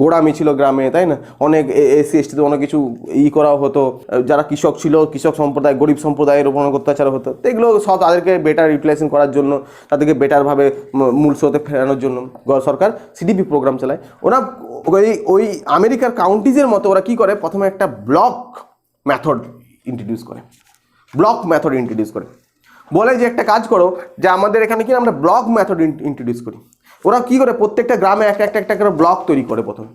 [SPEAKER 1] গোড়ামি ছিল গ্রামে, তাই না? অনেক এসসি এসটিতে অনেক কিছু করাও হতো, যারা কৃষক ছিল, কৃষক সম্প্রদায়, গরিব সম্প্রদায়ের উপর অনেক অত্যাচার হতো। তো এগুলো সব তাদেরকে বেটার ইউটিলাইজেশন করার জন্য, তাদেরকে বেটারভাবে মূল স্রোতে ফেরানোর জন্য সরকার সিডিপি প্রোগ্রাম চালায়। ওরা ওই আমেরিকার কাউন্টিজের মতো ওরা কি করে, প্রথমে একটা ব্লক মেথড ইন্ট্রোডিউস করে, বলে যে একটা কাজ করো, যে আমাদের এখানে কি আমরা ব্লক মেথড ইন্ট্রোডিউস করি। ওরা কি করে, প্রত্যেকটা গ্রামে একটা করে ব্লক তৈরি করে প্রথমে।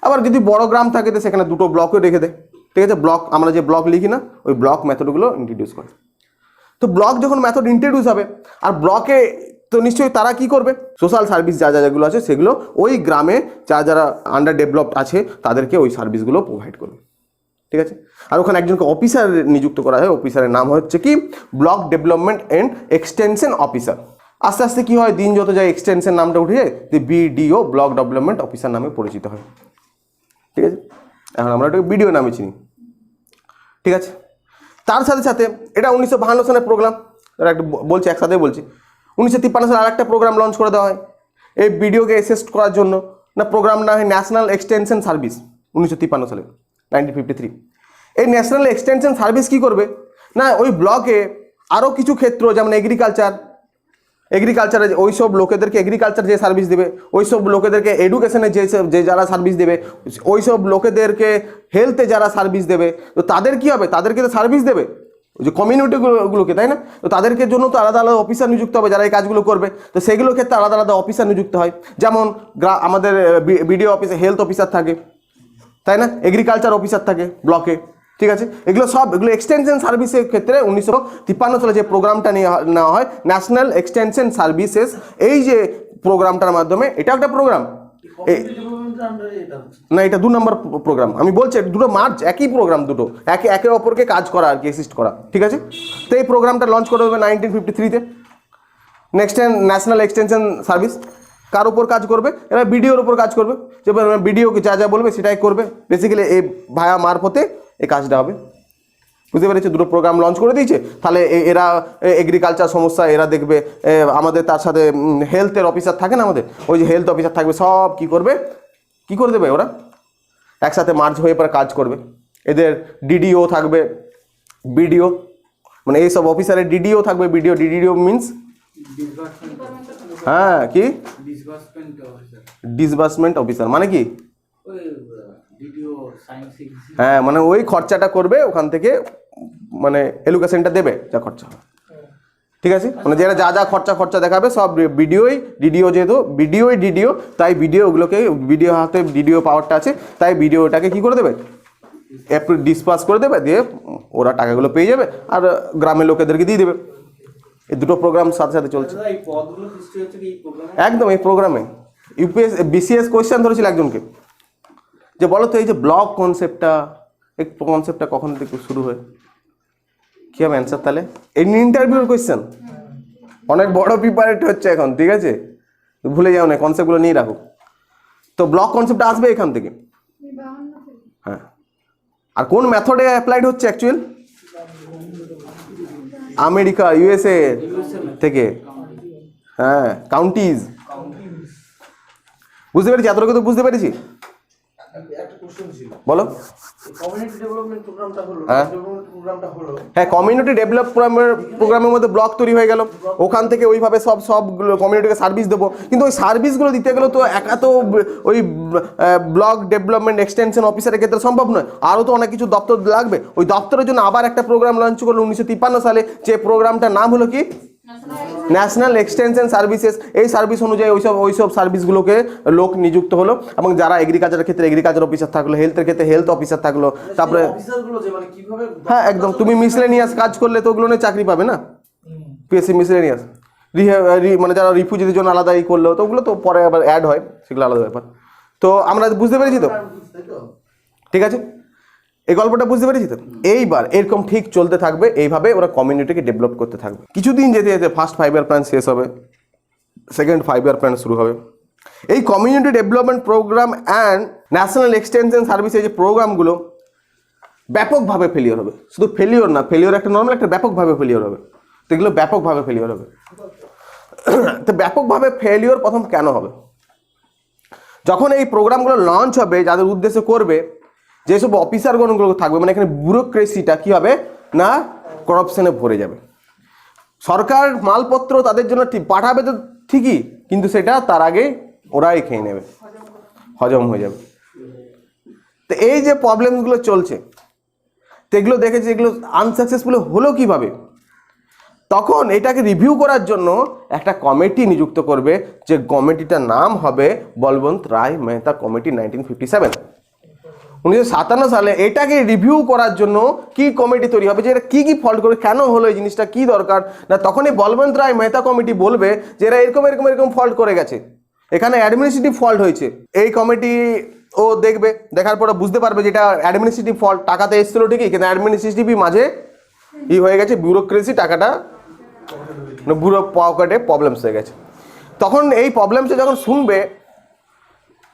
[SPEAKER 1] আবার যদি বড় গ্রাম থাকে তো সেখানে দুটো ব্লকও রেখে দেয়, ঠিক আছে? ব্লক, আমরা যে ব্লক লিখি না, ওই ব্লক মেথডগুলো ইন্ট্রোডিউস করে। তো ব্লক যখন মেথড ইন্ট্রোডিউস হবে, আর ব্লকে তো নিশ্চয়ই তারা কি করবে, সোশ্যাল সার্ভিস যেগুলো আছে সেগুলো ওই গ্রামে যারা আন্ডার ডেভেলপড আছে তাদেরকে ওই সার্ভিসগুলো প্রোভাইড করবে, ঠিক আছে? আর ওখানে একজনকে অফিসার নিযুক্ত করা হয়, অফিসারের নাম হচ্ছে কি, block development and extension officer. আস্তে আস্তে কি হয়, দিন যত যায় এক্সটেনশন নামটা উঠে যায়, বিডিও, ব্লক ডেভেলপমেন্ট অফিসার নামে পরিচিত হয়, ঠিক আছে? এখন আমরা এটাকে বিডিও নামে চিনি, ঠিক আছে? তার সাথে সাথে এটা 1952 সালের প্রোগ্রাম, একটা বলছি একসাথে বলছি। 1953 সালে আরেকটা প্রোগ্রাম লঞ্চ করে দেওয়া হয় এই বিডিওকে অ্যাসিস্ট করার জন্য, না প্রোগ্রাম না হয় ন্যাশনাল এক্সটেনশন সার্ভিস, 1953 সালে, 1953। এই ন্যাশনাল এক্সটেনশন সার্ভিস কি করবে না, ওই ব্লকে আরও কিছু ক্ষেত্র, যেমন এগ্রিকালচারে ওই সব লোকেদেরকে এগ্রিকালচার যে সার্ভিস দেবে, ওই সব লোকেদেরকে এডুকেশনে যে যারা সার্ভিস দেবে, ওই সব লোকেদেরকে হেলথে যারা সার্ভিস দেবে, তো তাদের কি হবে, তাদেরকে তো সার্ভিস দেবে ওই যে কমিউনিটিগুলোকে, তাই না? তো তাদেরকে জন্য তো আলাদা আলাদা অফিসার নিযুক্ত হবে যারা এই কাজগুলো করবে। তো সেগুলোর ক্ষেত্রে আলাদা আলাদা অফিসার নিযুক্ত হয়, যেমন আমাদের বিডিও অফিসে হেলথ অফিসার থাকে, তাই না? এগ্রিকালচার অফিসার থাকে ব্লকে, ঠিক আছে? এগুলো এক্সটেনশন সার্ভিসের ক্ষেত্রে 1953 সালে যে প্রোগ্রামটা নেওয়া হয়, ন্যাশনাল এক্সটেনশন সার্ভিসেস, এই যে প্রোগ্রামটার মাধ্যমে, এটা একটা প্রোগ্রাম, না এটা 2 নম্বর প্রোগ্রাম, আমি বলছি দুটো মার্চ, একই প্রোগ্রাম, দুটো একে অপরকে কাজ করা আর কি, অ্যাসিস্ট করা, ঠিক আছে? তো এই প্রোগ্রামটা লঞ্চ করে দেবে 1953-তে। নেক্সট ন্যাশনাল এক্সটেনশন সার্ভিস কার উপর কাজ করবে, এরা বিডিওর উপর কাজ করবে, যে বিডিওকে যা বলবে সেটাই করবে, বেসিক্যালি এই ভায়া মারফতে এই কাজটা হবে, বুঝতে পেরেছে? দুটো প্রোগ্রাম লঞ্চ করে দিয়েছে, তাহলে এরা এগ্রিকালচার সমস্যা এরা দেখবে, আমাদের তার সাথে হেলথের অফিসার থাকে না আমাদের, ওই যে হেলথ অফিসার থাকবে, সব কি করে দেবে, ওরা একসাথে মার্চ হয়ে পরে কাজ করবে। এদের ডিডিও থাকবে, বিডিও, মানে এইসব অফিসারের ডিডিও থাকবে, ডিডিও মিনস হ্যাঁ কি, ডিসবার্সমেন্ট অফিসার মানে কি, হ্যাঁ মানে ওই খরচাটা করবে, ওখান থেকে মানে এলোকেশনটা দেবে যা খরচা হবে, ঠিক আছে? মানে যারা যা খরচা দেখাবে সব ডিডিও যেহেতু ডিডিও, তাই ওগুলোকে বিডিও হাতে ডিডিও পাওয়ারটা আছে, তাই বিডিওটাকে কি করে দেবে, ডিসপাস করে দেবে, দিয়ে ওরা টাকাগুলো পেয়ে যাবে আর গ্রামের লোকেদেরকে দিয়ে দেবে। এই দুটো প্রোগ্রাম সাথে সাথে চলছে একদম এই প্রোগ্রামে। ইউপিএস বিসিএস কোয়েশ্চেন ধরেছিল একজনকে, যে বলো তো এই যে ব্লক কনসেপ্টটা কখন থেকে শুরু হয়, কি হবে অ্যান্সার? তাহলে এই ইন্টারভিউর কোয়েশ্চেন অনেক বড় প্রিপারেট হচ্ছে এখন, ঠিক আছে? ভুলে যাও না, কনসেপ্টগুলো নিয়ে রাখো। তো ব্লক কনসেপ্ট আসবে এখান থেকে, হ্যাঁ। আর কোন মেথডে অ্যাপ্লাইড হচ্ছে অ্যাকচুয়াল, আমেরিকা, ইউএসএ থেকে, হ্যাঁ, কাউন্টিজ। বুঝতে পেরেছি? এতটুকু তো বুঝতে পেরেছি।
[SPEAKER 2] একটা কোশ্চেন ছিল,
[SPEAKER 1] বলো।
[SPEAKER 2] কমিউনিটি ডেভেলপমেন্ট প্রোগ্রামটা হলো,
[SPEAKER 1] হ্যাঁ কমিউনিটি প্রোগ্রামের মধ্যে ব্লক তৈরি হয়ে গেল, ওখান থেকে ওইভাবে সব কমিউনিটিকে সার্ভিস দেবো, কিন্তু ওই সার্ভিসগুলো দিতে গেলে তো একা তো ওই ব্লক ডেভেলপমেন্ট এক্সটেনশন অফিসারের ক্ষেত্রে সম্ভব নয়, আরও তো অনেক কিছু দপ্তর লাগবে। ওই দপ্তরের জন্য আবার একটা প্রোগ্রাম লঞ্চ করলো 1953 সালে, যে প্রোগ্রামটার নাম হলো কি, ন্যাশনাল এক্সটেনশন সার্ভিসেস। এই সার্ভিস অনুযায়ী ওইসব সার্ভিসগুলোকে লোক নিযুক্ত হলো, এবং যারা এগ্রিকালচারের ক্ষেত্রে এগ্রিকালচার অফিসার থাকলো, হেলথের ক্ষেত্রে হেলথ অফিসার থাকলো, তারপরে হ্যাঁ একদম, তুমি মিসলেনিয়াস কাজ করলে তো ওগুলো নিয়ে চাকরি পাবে না, পিএসসি মিসলেনিয়াস, মানে যারা রিফিউজিদের জন্য আলাদা করলো, তো ওগুলো তো পরে আবার অ্যাড হয়, সেগুলো আলাদা ব্যাপার। তো আমরা বুঝতে পেরেছি তো, ঠিক আছে? এই গল্পটা বুঝতে পেরেছি তো? এইবার এরকম ঠিক চলতে থাকবে, এইভাবে ওরা কমিউনিটিকে ডেভেলপ করতে থাকবে। কিছুদিন যেতে যেতে ফার্স্ট 5 ইয়ার প্ল্যান শেষ হবে, সেকেন্ড 5 ইয়ার প্ল্যান শুরু হবে। এই community development programme and national extension সার্ভিসের যে প্রোগ্রামগুলো ব্যাপকভাবে ফেলিওর হবে। শুধু ফেলিওর না, ফেলিওর একটা নর্মাল, একটা ব্যাপকভাবে ফেলিওর হবে। তো এগুলো ব্যাপকভাবে ফেলিওর হবে। তো ব্যাপকভাবে ফেলিওর প্রথম কেন হবে? যখন এই প্রোগ্রামগুলো লঞ্চ হবে, যাদের উদ্দেশ্য করবে, যেসব অফিসারগণগুলো থাকবে, মানে এখানে ব্যুরোক্রেসিটা কী হবে না, করাপশনে ভরে যাবে। সরকার মালপত্র তাদের জন্য ঠিক পাঠাবে তো ঠিকই, কিন্তু সেটা তার আগে ওরাই খেয়ে নেবে, হজম হয়ে যাবে। তো এই যে প্রবলেমগুলো চলছে, তো এগুলো দেখেছি, এগুলো আনসাকসেসফুল হলো কীভাবে? তখন এটাকে রিভিউ করার জন্য একটা কমিটি নিযুক্ত করবে, যে কমিটিটার নাম হবে বলবন্ত রায় মেহতা কমিটি 1957। 1957 সালে এটাকে রিভিউ করার জন্য কি কমিটি তৈরি হবে, যে এটা কী কী ফল্ট করবে, কেন হলো এই জিনিসটা, কী দরকার না, তখনই বলবন্ত রায় মেহতা কমিটি বলবে যে এরা এরকম এরকম এরকম ফল্ট করে গেছে, এখানে অ্যাডমিনিস্ট্রেটিভ ফল্ট হয়েছে। এই কমিটি ও দেখবে, দেখার পরে বুঝতে পারবে যেটা অ্যাডমিনিস্ট্রেটিভ ফল্ট, টাকাতে এসেছিলো ঠিকই, কিন্তু অ্যাডমিনিস্ট্রেটিভই মাঝে হয়ে গেছে, ব্যুরোক্রেসি, টাকাটা ব্যুরো পকেটে প্রবলেমস হয়ে গেছে। তখন এই প্রবলেমসে যখন শুনবে,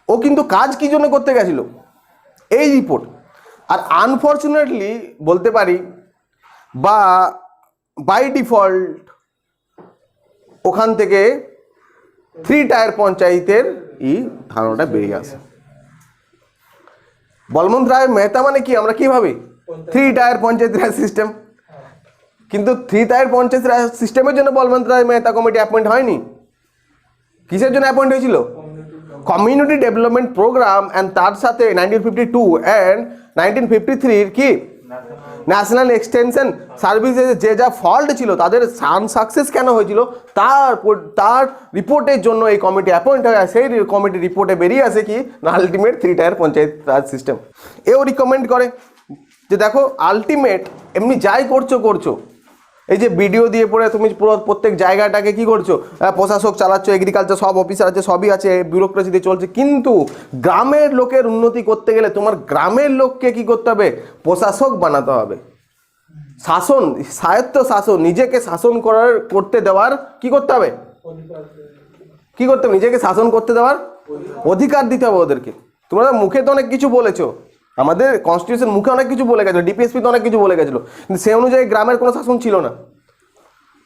[SPEAKER 1] ও কিন্তু কাজ কী জন্য করতে গেছিল, এই রিপোর্ট। আর আনফর্চুনেটলি বলতে পারি, বা বাই ডিফল্ট ওখান থেকে 3 টায়ার পঞ্চায়েতের ধারণাটা বেরিয়ে আসে। বলবন্ত রায় মেহতা মানে কি, আমরা কি ভাবি 3 টায়ার পঞ্চায়েত রাজ সিস্টেম, কিন্তু 3 টায়ার পঞ্চায়েত রাজ সিস্টেমের জন্য বলবন্ত রায় মেহতা কমিটি অ্যাপয়েন্ট হয়নি। কিসের জন্য অ্যাপয়েন্ট হয়েছিল? কমিউনিটি ডেভেলপমেন্ট প্রোগ্রাম, অ্যান্ড তার সাথে 1952 অ্যান্ড 1953 কি ন্যাশনাল এক্সটেনশন সার্ভিসের যে যা ফল্ট ছিল, তাদের সাকসেস কেন হয়েছিল, তার রিপোর্টের জন্য এই কমিটি অ্যাপয়েন্ট হয়। সেই কমিটি রিপোর্টে বেরিয়ে আসে কি না, আলটিমেট 3 টায়ার পঞ্চায়েত রাজ সিস্টেম। এও রিকমেন্ড করে যে দেখো আলটিমেট এমনি যাই করছো, এই যে ভিডিও দিয়ে পড়ে তুমি পুরো প্রত্যেক জায়গাটাকে কি করছো, প্রশাসক চালাচ্ছ, এগ্রিকালচার সব অফিসার আছে, সবই আছে, ব্যুরোক্রেসিতে চলছে, কিন্তু গ্রামের লোকের উন্নতি করতে গেলে তোমার গ্রামের লোককে কি করতে হবে, প্রশাসক বানাতে হবে। শাসন, স্বায়ত্ত শাসন, নিজেকে শাসন করতে দেওয়ার কি করতে হবে, কি করতে হবে, নিজেকে শাসন করতে দেওয়ার অধিকার দিতে হবে ওদেরকে। তোমরা মুখে তো অনেক কিছু বলেছো, আমাদের কনস্টিটিউশন মুখে অনেক কিছু বলে গেছিলো, ডিপিএসপি তো অনেক কিছু বলে গেছিলো, কিন্তু সে অনুযায়ী গ্রামের কোনো শাসন ছিল না।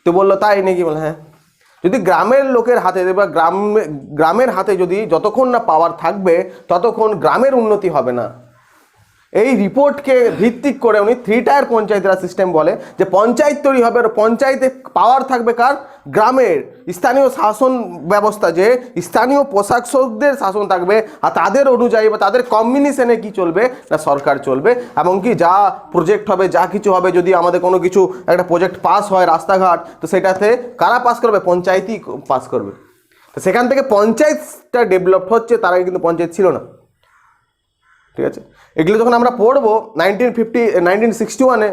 [SPEAKER 1] তো বললো তাই নাকি, বলে হ্যাঁ, যদি গ্রামের লোকের হাতে বা গ্রামের হাতে যদি যতক্ষণ না পাওয়ার থাকবে, ততক্ষণ গ্রামের উন্নতি হবে না। এই রিপোর্টকে ভিত্তি করে উনি 3 টায়ার পঞ্চায়েত রাজ সিস্টেম বলে, যে পঞ্চায়েত তৈরি হবে, আর পঞ্চায়েতে পাওয়ার থাকবে কার, গ্রামের স্থানীয় শাসন ব্যবস্থা, যে স্থানীয় প্রশাসকদের শাসন থাকবে, আর তাদের অনুযায়ী বা তাদের কম্বিনেশনে কি চলবে না, সরকার চলবে। এবং কি যা প্রজেক্ট হবে, যা কিছু হবে, যদি আমাদের কোনো কিছু একটা প্রজেক্ট পাস হয়, রাস্তাঘাট, তো সেটাতে কারা পাস করবে, পঞ্চায়েতই পাস করবে। তো সেখান থেকে পঞ্চায়েতটা ডেভেলপ হচ্ছে, তার আগে কিন্তু পঞ্চায়েত ছিল না। ঠিক আছে, এগুলো যখন আমরা পড়বো 1961-এ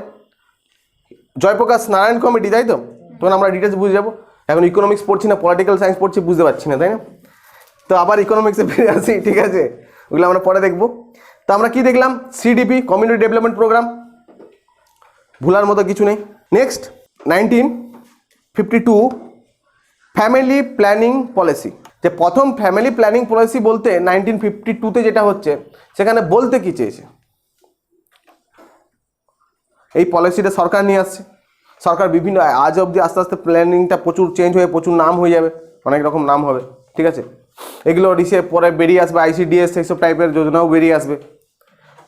[SPEAKER 1] জয়প্রকাশ নারায়ণ কমিটি, তাই তো, তখন আমরা ডিটেলস বুঝে যাবো। এখন ইকোনমিক্স পড়ছি না, পলিটিক্যাল সায়েন্স পড়ছি, বুঝতে পারছি না, তাই না? তো আবার ইকোনমিক্সে ফিরে আসি, ঠিক আছে, ওগুলো আমরা পরে দেখবো। তো আমরা কি দেখলাম, সিডিপি কমিউনিটি ডেভেলপমেন্ট প্রোগ্রাম, ভুলার মতো কিছু নেই। Next 1952 family planning policy. যে প্রথম ফ্যামিলি প্ল্যানিং পলিসি বলতে 1952-তে যেটা হচ্ছে, সেখানে বলতে কি চেয়েছে, এই পলিসিটা সরকার নিয়ে আসছে। সরকার বিভিন্ন আজ অবধি আস্তে আস্তে প্ল্যানিংটা প্রচুর চেঞ্জ হয়ে প্রচুর নাম হয়ে যাবে, অনেক রকম নাম হবে, ঠিক আছে। এগুলো পরে বেরিয়ে আসবে, ICDS এইসব টাইপের যোজনাও বেরিয়ে আসবে।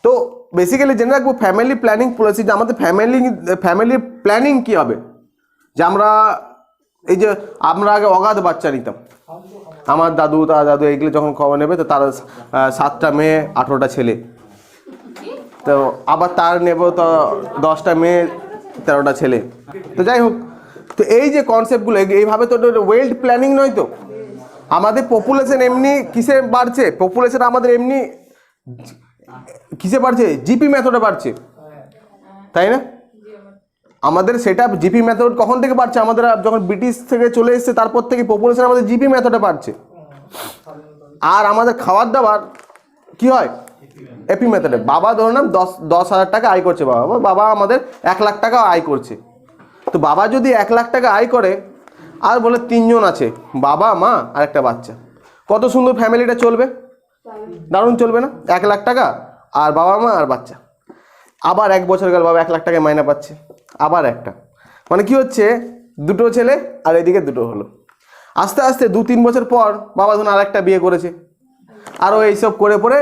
[SPEAKER 1] তো বেসিক্যালি জেনে রাখবো ফ্যামিলি প্ল্যানিং পলিসি, যে আমাদের ফ্যামিলি প্ল্যানিং কী হবে, যে আমরা এই যে আমরা আগে অগাধ বাচ্চা নিতাম, আমার দাদু এগুলো যখন খবর নেবে, তো তার 7টা মেয়ে 18টা ছেলে, তো আবার তার নেব তো 10টা মেয়ে 13টা ছেলে। তো যাই হোক, তো এই যে কনসেপ্টগুলো, এইভাবে তো ওয়েলথ প্ল্যানিং নয়। তো আমাদের পপুলেশন এমনি কিসে বাড়ছে, পপুলেশন আমাদের এমনি কিসে বাড়ছে, জিপি মেথডে বাড়ছে, তাই না? আমাদের সেটা জিপি মেথড কখন থেকে বাড়ছে, আমাদের যখন ব্রিটিশ থেকে চলে এসেছে, তারপর থেকে পপুলেশন আমাদের জিপি মেথডে বাড়ছে। আর আমাদের খাবার দাবার কি হয়, এপি মেথডে বাবা ধরুন না 10,000 টাকা আয় করছে, বাবা আমাদের 1 লাখ টাকা আয় করছে। তো বাবা যদি 1 লাখ টাকা আয় করে আর বলে 3 জন আছে, বাবা মা আর একটা বাচ্চা, কত সুন্দর ফ্যামিলিটা চলবে, দারুণ চলবে না? 1 লাখ টাকা আর বাবা মা আর বাচ্চা। আবার 1 বছর গেল, বাবা 1 লাখ টাকায় মাইনে পাচ্ছে, আবার একটা, মানে কি হচ্ছে 2টো ছেলে আর এদিকে 2টো হলো। আস্তে আস্তে 2-3 বছর পর বাবা ধরুন আর একটা বিয়ে করেছে, আরও এইসব করে পরে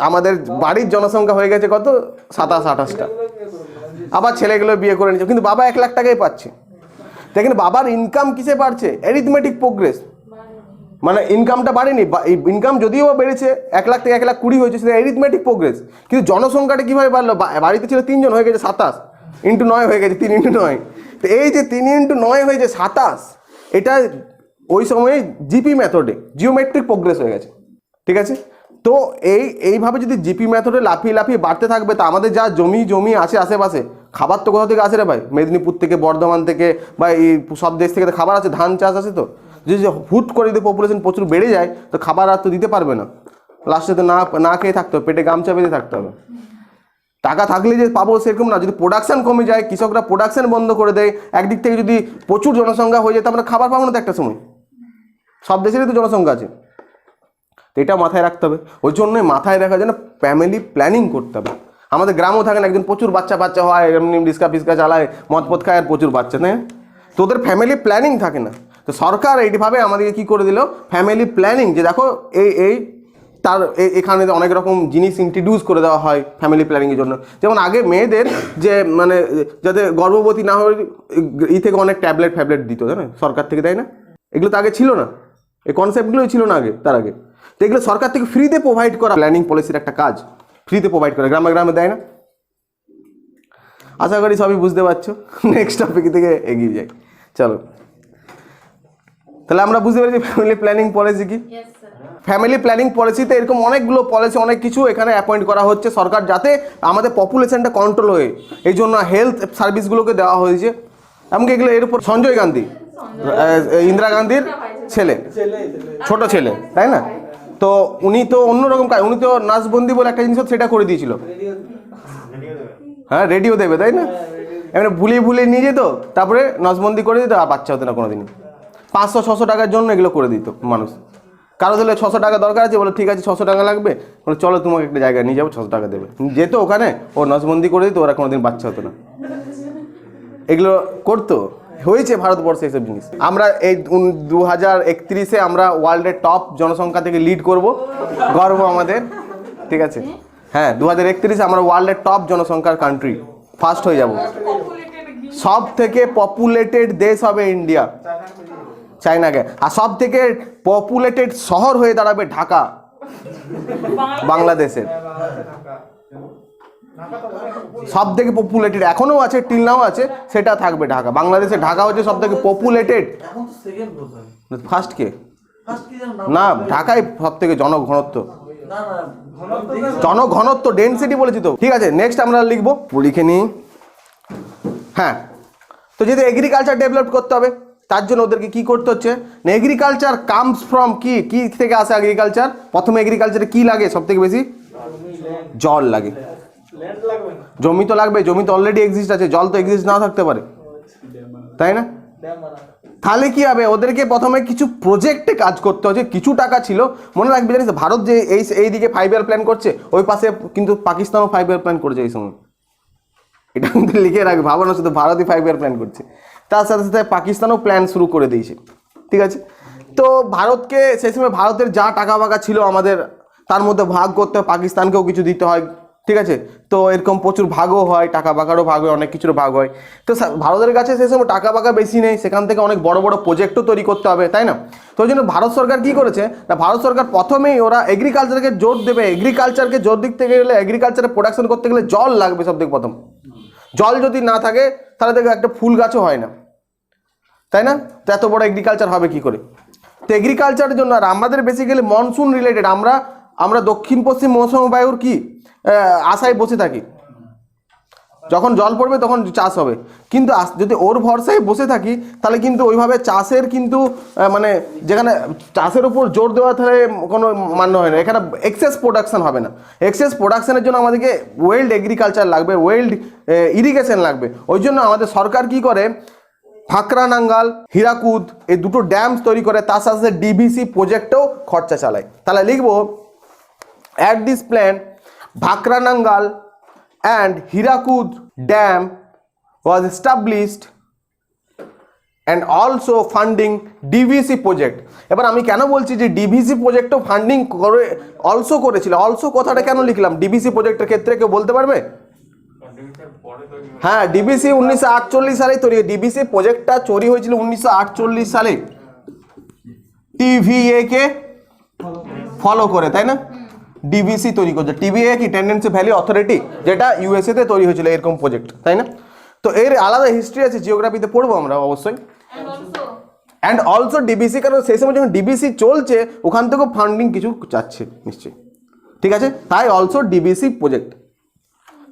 [SPEAKER 1] আমাদের বাড়ির জনসংখ্যা হয়ে গেছে কত, 27-28টা। আবার ছেলেগুলো বিয়ে করে নিচ্ছে, কিন্তু বাবা 1 লাখ টাকাই পাচ্ছে। দেখেন বাবার ইনকাম কিসে বাড়ছে? অ্যারিথমেটিক প্রোগ্রেস, মানে ইনকামটা বাড়েনি, ইনকাম যদিও বেড়েছে 1 লাখ থেকে 1,20,000 হয়েছে, সেটা অ্যারিথমেটিক প্রোগ্রেস। কিন্তু জনসংখ্যাটা কীভাবে বাড়লো? বাড়িতে ছিল 3 জন, হয়ে গেছে 27, × 9 হয়ে গেছে, 3 × 9। তো এই যে 3 × 9 হয়েছে 27, এটা ওই সময়ে জিপি মেথডে জিওমেট্রিক প্রোগ্রেস হয়ে গেছে, ঠিক আছে? তো এইভাবে যদি জিপি মেথডে লাফিয়ে লাফিয়ে বাড়তে থাকবে, তা আমাদের যা জমি আছে আশেপাশে, খাবার তো কোথা থেকে আসে রে ভাই? মেদিনীপুর থেকে, বর্ধমান থেকে, বা এই সব দেশ থেকে তো খাবার আছে, ধান চাষ আছে। তো যদি হুট করে যদি পপুলেশন প্রচুর বেড়ে যায়, তো খাবার আর তো দিতে পারবে না, লাস্টে তো না খেয়ে থাকতে হবে, পেটে গামছা বেঁধে থাকতে হবে। টাকা থাকলে যে পাবো সেরকম না। যদি প্রোডাকশান কমে যায়, কৃষকরা প্রোডাকশান বন্ধ করে দেয়, একদিক থেকে যদি প্রচুর জনসংখ্যা হয়ে যায়, তো আমরা খাবার পাবো না তো একটা সময়। সব দেশেরই তো জনসংখ্যা আছে, তো এটা মাথায় রাখতে হবে। ওই জন্যই মাথায় রাখার জন্য ফ্যামিলি প্ল্যানিং করতে হবে। আমাদের গ্রামেও থাকেন একজন প্রচুর বাচ্চা হয়, এমনি রিস্কা ফিস্কা চালায়, মদ খায় আর প্রচুর বাচ্চা, তাই না? তো ওদের ফ্যামিলি প্ল্যানিং থাকে না। তো সরকার এইভাবে আমাদেরকে কী করে দিল, ফ্যামিলি প্ল্যানিং, যে দেখো তার এখানে অনেক রকম জিনিস ইন্ট্রোডিউস করে দেওয়া হয় ফ্যামিলি প্ল্যানিংয়ের জন্য। যেমন আগে মেয়েদের যে মানে যাতে গর্ভবতী না হয় থেকে অনেক ট্যাবলেট দিত, তাই না? সরকার থেকে, তাই না? এগুলো তো আগে ছিল না, এই কনসেপ্টগুলোই ছিল না আগে, তার আগে। তো এগুলো সরকার থেকে ফ্রিতে প্রোভাইড করা, প্ল্যানিং পলিসির একটা কাজ, ফ্রিতে প্রোভাইড করা, গ্রামে গ্রামে দেয় না? আশা করি সবই বুঝতে পারছো। নেক্সট টপিক থেকে এগিয়ে যাই, চলো। তাহলে আমরা বুঝতে পেরেছি ফ্যামিলি প্ল্যানিং পলিসি কি। ফ্যামিলি প্ল্যানিং পলিসিতে এরকম অনেকগুলো পলিসি, অনেক কিছু এখানে অ্যাপয়েন্ট করা হচ্ছে সরকার, যাতে আমাদের পপুলেশনটা কন্ট্রোল হয়ে, এই জন্য হেলথ সার্ভিসগুলোকে দেওয়া হয়েছে। এমনকি এগুলো এর উপর সঞ্জয় গান্ধী, ইন্দিরা গান্ধীর ছেলে, ছোট ছেলে, তাই না? তো উনি তো অন্যরকম কাজ, উনি তো নাচবন্দি বলে একটা জিনিস সেটা করে দিয়েছিল। হ্যাঁ, রেডিও দেবে, তাই না? এমনি ভুলিয়ে নিয়ে যেত, তারপরে নজবন্দি করে দিত, আর বাচ্চা হতো না কোনোদিনই। 500-600 টাকার জন্য এগুলো করে দিত মানুষ। কারো দিলে 600 টাকা দরকার আছে, বলে ঠিক আছে 600 টাকা লাগবে, বলে চলো তোমাকে একটা জায়গায় নিয়ে যাবো, 600 টাকা দেবে, যেত ওখানে, ও নজবন্দি করে দিত, ওরা কোনোদিন বাচ্চা হতো না। এগুলো করতো, হয়েছে ভারতবর্ষে এইসব জিনিস। আমরা এই 2031-এ আমরা ওয়ার্ল্ডের টপ জনসংখ্যা থেকে লিড করব, গর্ব আমাদের, ঠিক আছে? হ্যাঁ, 2031-এ আমরা ওয়ার্ল্ডের টপ জনসংখ্যার কান্ট্রি, ফার্স্ট হয়ে যাব। সব থেকে পপুলেটেড দেশ হবে ইন্ডিয়া, চায়নাকে। আর সব থেকে পপুলেটেড শহর হয়ে দাঁড়াবে ঢাকা, বাংলাদেশের। সব থেকে পপুলেটেড এখনো আছে, টিল নাও আছে, সেটা থাকবে ঢাকা। বাংলাদেশে ঢাকা হচ্ছে সব থেকে পপুলেটেড। ফার্স্ট কে? না, ঢাকায় সব থেকে জনঘনত্ব ডেনসিটি বলেছি তো, ঠিক আছে। নেক্সট আমরা লিখবো, লিখে নিই। হ্যাঁ, তো যদি এগ্রিকালচার ডেভেলপ করতে হবে, তার জন্য ওদেরকে কি করতে হচ্ছে না, এগ্রিকালচার কামস ফ্রম কি থেকে আসে এগ্রিকালচার? প্রথমে এগ্রিকালচারে কি লাগে সব থেকে বেশি? জল লাগে। জমি তো লাগবে, জমি তো অলরেডি এক্সিস্ট আছে, জল তো এক্সিস্ট না থাকতে পারে, তাই না? তাহলে কি হবে, ওদেরকে প্রথমে কিছু প্রজেক্টে কাজ করতে হচ্ছে। কিছু টাকা ছিল, মনে রাখবে জানিস, ভারত যে এই দিকে 5 ইয়ার প্ল্যান করছে, ওই পাশে কিন্তু পাকিস্তানও 5 ইয়ার প্ল্যান করেছে এই সময়। এটা কিন্তু লিখে রাখবে, ভাবো না শুধু ভারতই 5 ইয়ার প্ল্যান করছে, তার সাথে সাথে পাকিস্তানও প্ল্যান শুরু করে দিয়েছে, ঠিক আছে? তো ভারতকে সেই সময় ভারতের যা টাকা ফাঁকা ছিল আমাদের, তার মধ্যে ভাগ করতে হয়, পাকিস্তানকেও কিছু দিতে হয়, ঠিক আছে? তো এরকম প্রচুর ভাগও হয়, টাকা পাকারও ভাগ হয়, অনেক কিছুর ভাগ হয়। তো ভারতের কাছে সেই সময় টাকা পাকা বেশি নেই, সেখান থেকে অনেক বড় বড় প্রজেক্টও তৈরি করতে হবে, তাই না? তো ওই জন্য ভারত সরকার কী করেছে না, ভারত সরকার প্রথমেই ওরা এগ্রিকালচারকে জোর দেবে। এগ্রিকালচারকে জোর দিতে গেলে, এগ্রিকালচারে প্রোডাকশন করতে গেলে জল লাগবে সব থেকে প্রথম। জল যদি না থাকে তাহলে দেখো একটা ফুল গাছও হয় না, তাই না? তো এত বড় এগ্রিকালচার হবে কি করে? তো এগ্রিকালচারের জন্য, আর আমাদের বেসিক্যালি মনসুন রিলেটেড, আমরা দক্ষিণ পশ্চিম মৌসুমী বায়ুর কি আশায় বসে থাকি। যখন জল পড়বে তখন চাষ হবে, কিন্তু যদি ওর ভরসায় বসে থাকি তাহলে কিন্তু ওইভাবে চাষের কিন্তু মানে যেখানে চাষের উপর জোর দেওয়া তাহলে কোনো মান্য হয় না, এখানে এক্সেস প্রোডাকশন হবে না। এক্সেস প্রোডাকশনের জন্য আমাদেরকে ওয়েল্ড এগ্রিকালচার লাগবে, ওয়েল্ড ইরিগেশন লাগবে। ওই জন্য আমাদের সরকার কি করে, ভাকরা নাঙ্গাল, হীরাকুদ এই দুটো ড্যাম তৈরি করে, তার সাথে সাথে ডিভিসি প্রজেক্টেও খরচা চালায়। তাহলে লিখবো at this plan Bhakra Nangal and Hirakud Dam was established and also funding DVC project। এবার আমি কেন বলছি যে ডিভিসি প্রজেক্টও ফান্ডিং করে অলসো করেছিল, অলসো কথাটা কেন লিখলাম ডিভিসি প্রজেক্টের ক্ষেত্রে, কেউ বলতে পারবে? হ্যাঁ, ডিভিসি 1948 সালে তৈরি, ডিভিসি প্রজেক্টটা তৈরি হয়েছিল 1948 সালে টিভিএ কে ফলো করে, তাই না? ডিভিসি তৈরি করছে, টিভিএ কি টেন্ডেন্সি ভ্যালি অথরিটি, যেটা ইউএসএ তে তৈরি হয়েছিল এরকম প্রজেক্ট, তাই না? তো এর আলাদা হিস্ট্রি আছে, জিওগ্রাফিতে পড়বো আমরা অবশ্যই। অ্যান্ড অলসো ডিভিসি, কারণ সেই সময় যখন ডিভিসি চলছে ওখান থেকেও ফান্ডিং কিছু চাচ্ছে নিশ্চয়ই, ঠিক আছে? তাই also DVC project.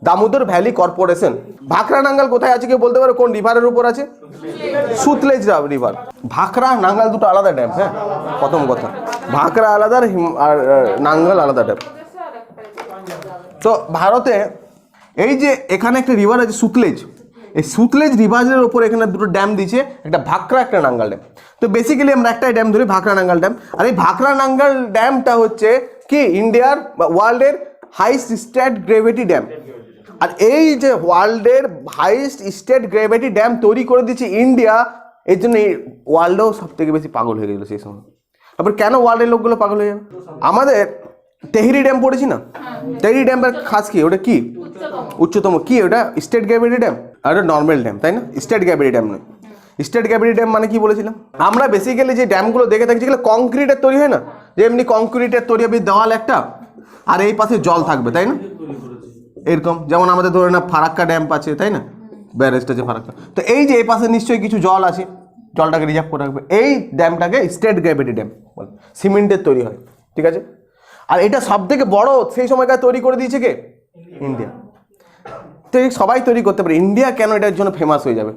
[SPEAKER 1] Damodar valley corporation. Bhakra Nangal কোথায় আছে কেউ বলতে পারো? কোন রিভারের উপর আছে? সুতলেজ রিভার। ভাকরা নাঙ্গাল দুটো আলাদা ড্যাম, হ্যাঁ, প্রথম কথা ভাকরা আলাদা আর নাঙ্গাল আলাদা ড্যাম। তো ভারতে এই যে এখানে একটা রিভার আছে সুতলেজ, এই সুতলেজ রিভারের ওপর এখানে দুটো ড্যাম দিয়েছে, একটা ভাকরা একটা নাঙ্গাল ড্যাম। তো বেসিক্যালি আমরা একটাই ড্যাম ধরি, ভাকরা নাঙ্গাল ড্যাম। আর এই ভাকরা নাঙ্গাল ড্যামটা হচ্ছে কি ইন্ডিয়ার বা ওয়ার্ল্ডের হাইস্ট স্টেট গ্রেভিটি ড্যাম। আর এই যে ওয়ার্ল্ডের হাইস্ট স্টেট গ্রেভিটি ড্যাম তৈরি করে দিয়েছে ইন্ডিয়া, এর জন্য এই ওয়ার্ল্ডেও সব থেকে বেশি পাগল হয়ে গেছিলো সেই সময়। তারপর কেন ওয়ার্ল্ডের লোকগুলো পাগল হয়ে যাবে? আমাদের তেহরি ড্যাম পড়েছি না, তেহরি ড্যামের খাস কি, ওটা কি উচ্চতম, কি ওটা স্টেট গ্রেভিটি ড্যাম আর ওটা নর্মাল ড্যাম, তাই না? স্টেট গ্রেভিটি ড্যাম নয়। স্টেট গ্রেভিটি ড্যাম মানে কি বলেছিলাম আমরা? বেসিক্যালি যে ড্যামগুলো দেখে থাকি যেগুলো কংক্রিটের তৈরি হয় না, যে এমনি কংক্রিটের তৈরি হবে দেওয়াল একটা আর এই পাশে জল থাকবে, তাই না? এরকম যেমন আমাদের ধরে না ফারাক্কা ড্যাম আছে, তাই না? ব্যারেজটা যে ফারাক্কা, তো এই যে এই পাশে নিশ্চয়ই কিছু জল আছে, জলটাকে রিজার্ভ করে রাখবে, এই ড্যামটাকে স্টেট গ্রেভিটি ড্যাম বলে। সিমেন্টের তৈরি হয়, ঠিক আছে? আর এটা সব থেকে বড় সেই সময়কার তৈরি করে দিয়েছে কে? ইন্ডিয়া। তো সবাই তৈরি করতে পারে, ইন্ডিয়া কেন এটার জন্য ফেমাস হয়ে যাবে?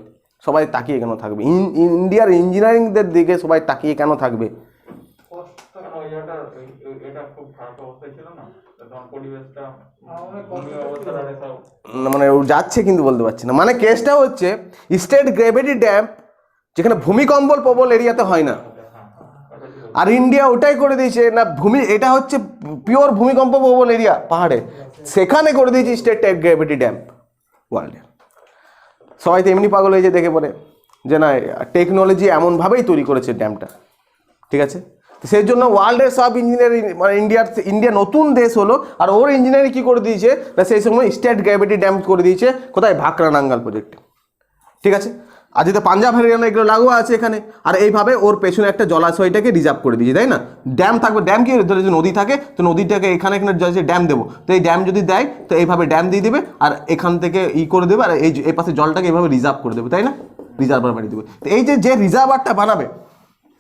[SPEAKER 1] সবাই তাকিয়ে কেন থাকবে ইন্ডিয়ার ইঞ্জিনিয়ারিংদের দিকে? সবাই তাকিয়ে কেন থাকবে? মানে ও যাচ্ছে কিন্তু বলতে পারছি না। মানে কেসটা হচ্ছে স্টেট গ্রেভিটি ড্যাম যেখানে ভূমিকম্প প্রবল এরিয়াতে হয় না, আর ইন্ডিয়া ওটাই করে দিয়েছে না এটা হচ্ছে পিওর ভূমিকম্প প্রবল এরিয়া পাহাড়ে, সেখানে করে দিয়েছে স্টেট গ্রেভিটি ড্যাম ওয়ার্ল্ডের। সবাই তো এমনি পাগল হয়েছে দেখে পরে যে না টেকনোলজি এমনভাবেই তৈরি করেছে ড্যামটা, ঠিক আছে? সেই জন্য ওয়ার্ল্ডের সব ইঞ্জিনিয়ারিং মানে ইন্ডিয়া নতুন দেশ হলো, আর ওর ইঞ্জিনিয়ারিং কী করে দিয়েছে না সেই সময় স্টেট গ্রেভিটি ড্যাম করে দিয়েছে কোথায়? ভাকরা নাঙ্গাল প্রজেক্টে, ঠিক আছে? আর যেটা পাঞ্জাব হরিয়ানা এগুলো লাগু আছে এখানে, আর এইভাবে ওর পেছনে একটা জলাশয়টাকে রিজার্ভ করে দিয়েছে, তাই না? ড্যাম থাকবে, ড্যাম কি ধরে যে নদী থাকে, তো নদীটাকে এখানে যে ড্যাম দেবো, তো এই ড্যাম যদি দেয় তো এইভাবে ড্যাম দিয়ে দেবে, আর এখান থেকে করে দেবে, আর এই পাশে জলটাকে এইভাবে রিজার্ভ করে দেবে, তাই না? রিজার্ভার বানিয়ে দেবে। তো এই যে রিজার্ভারটা বানাবে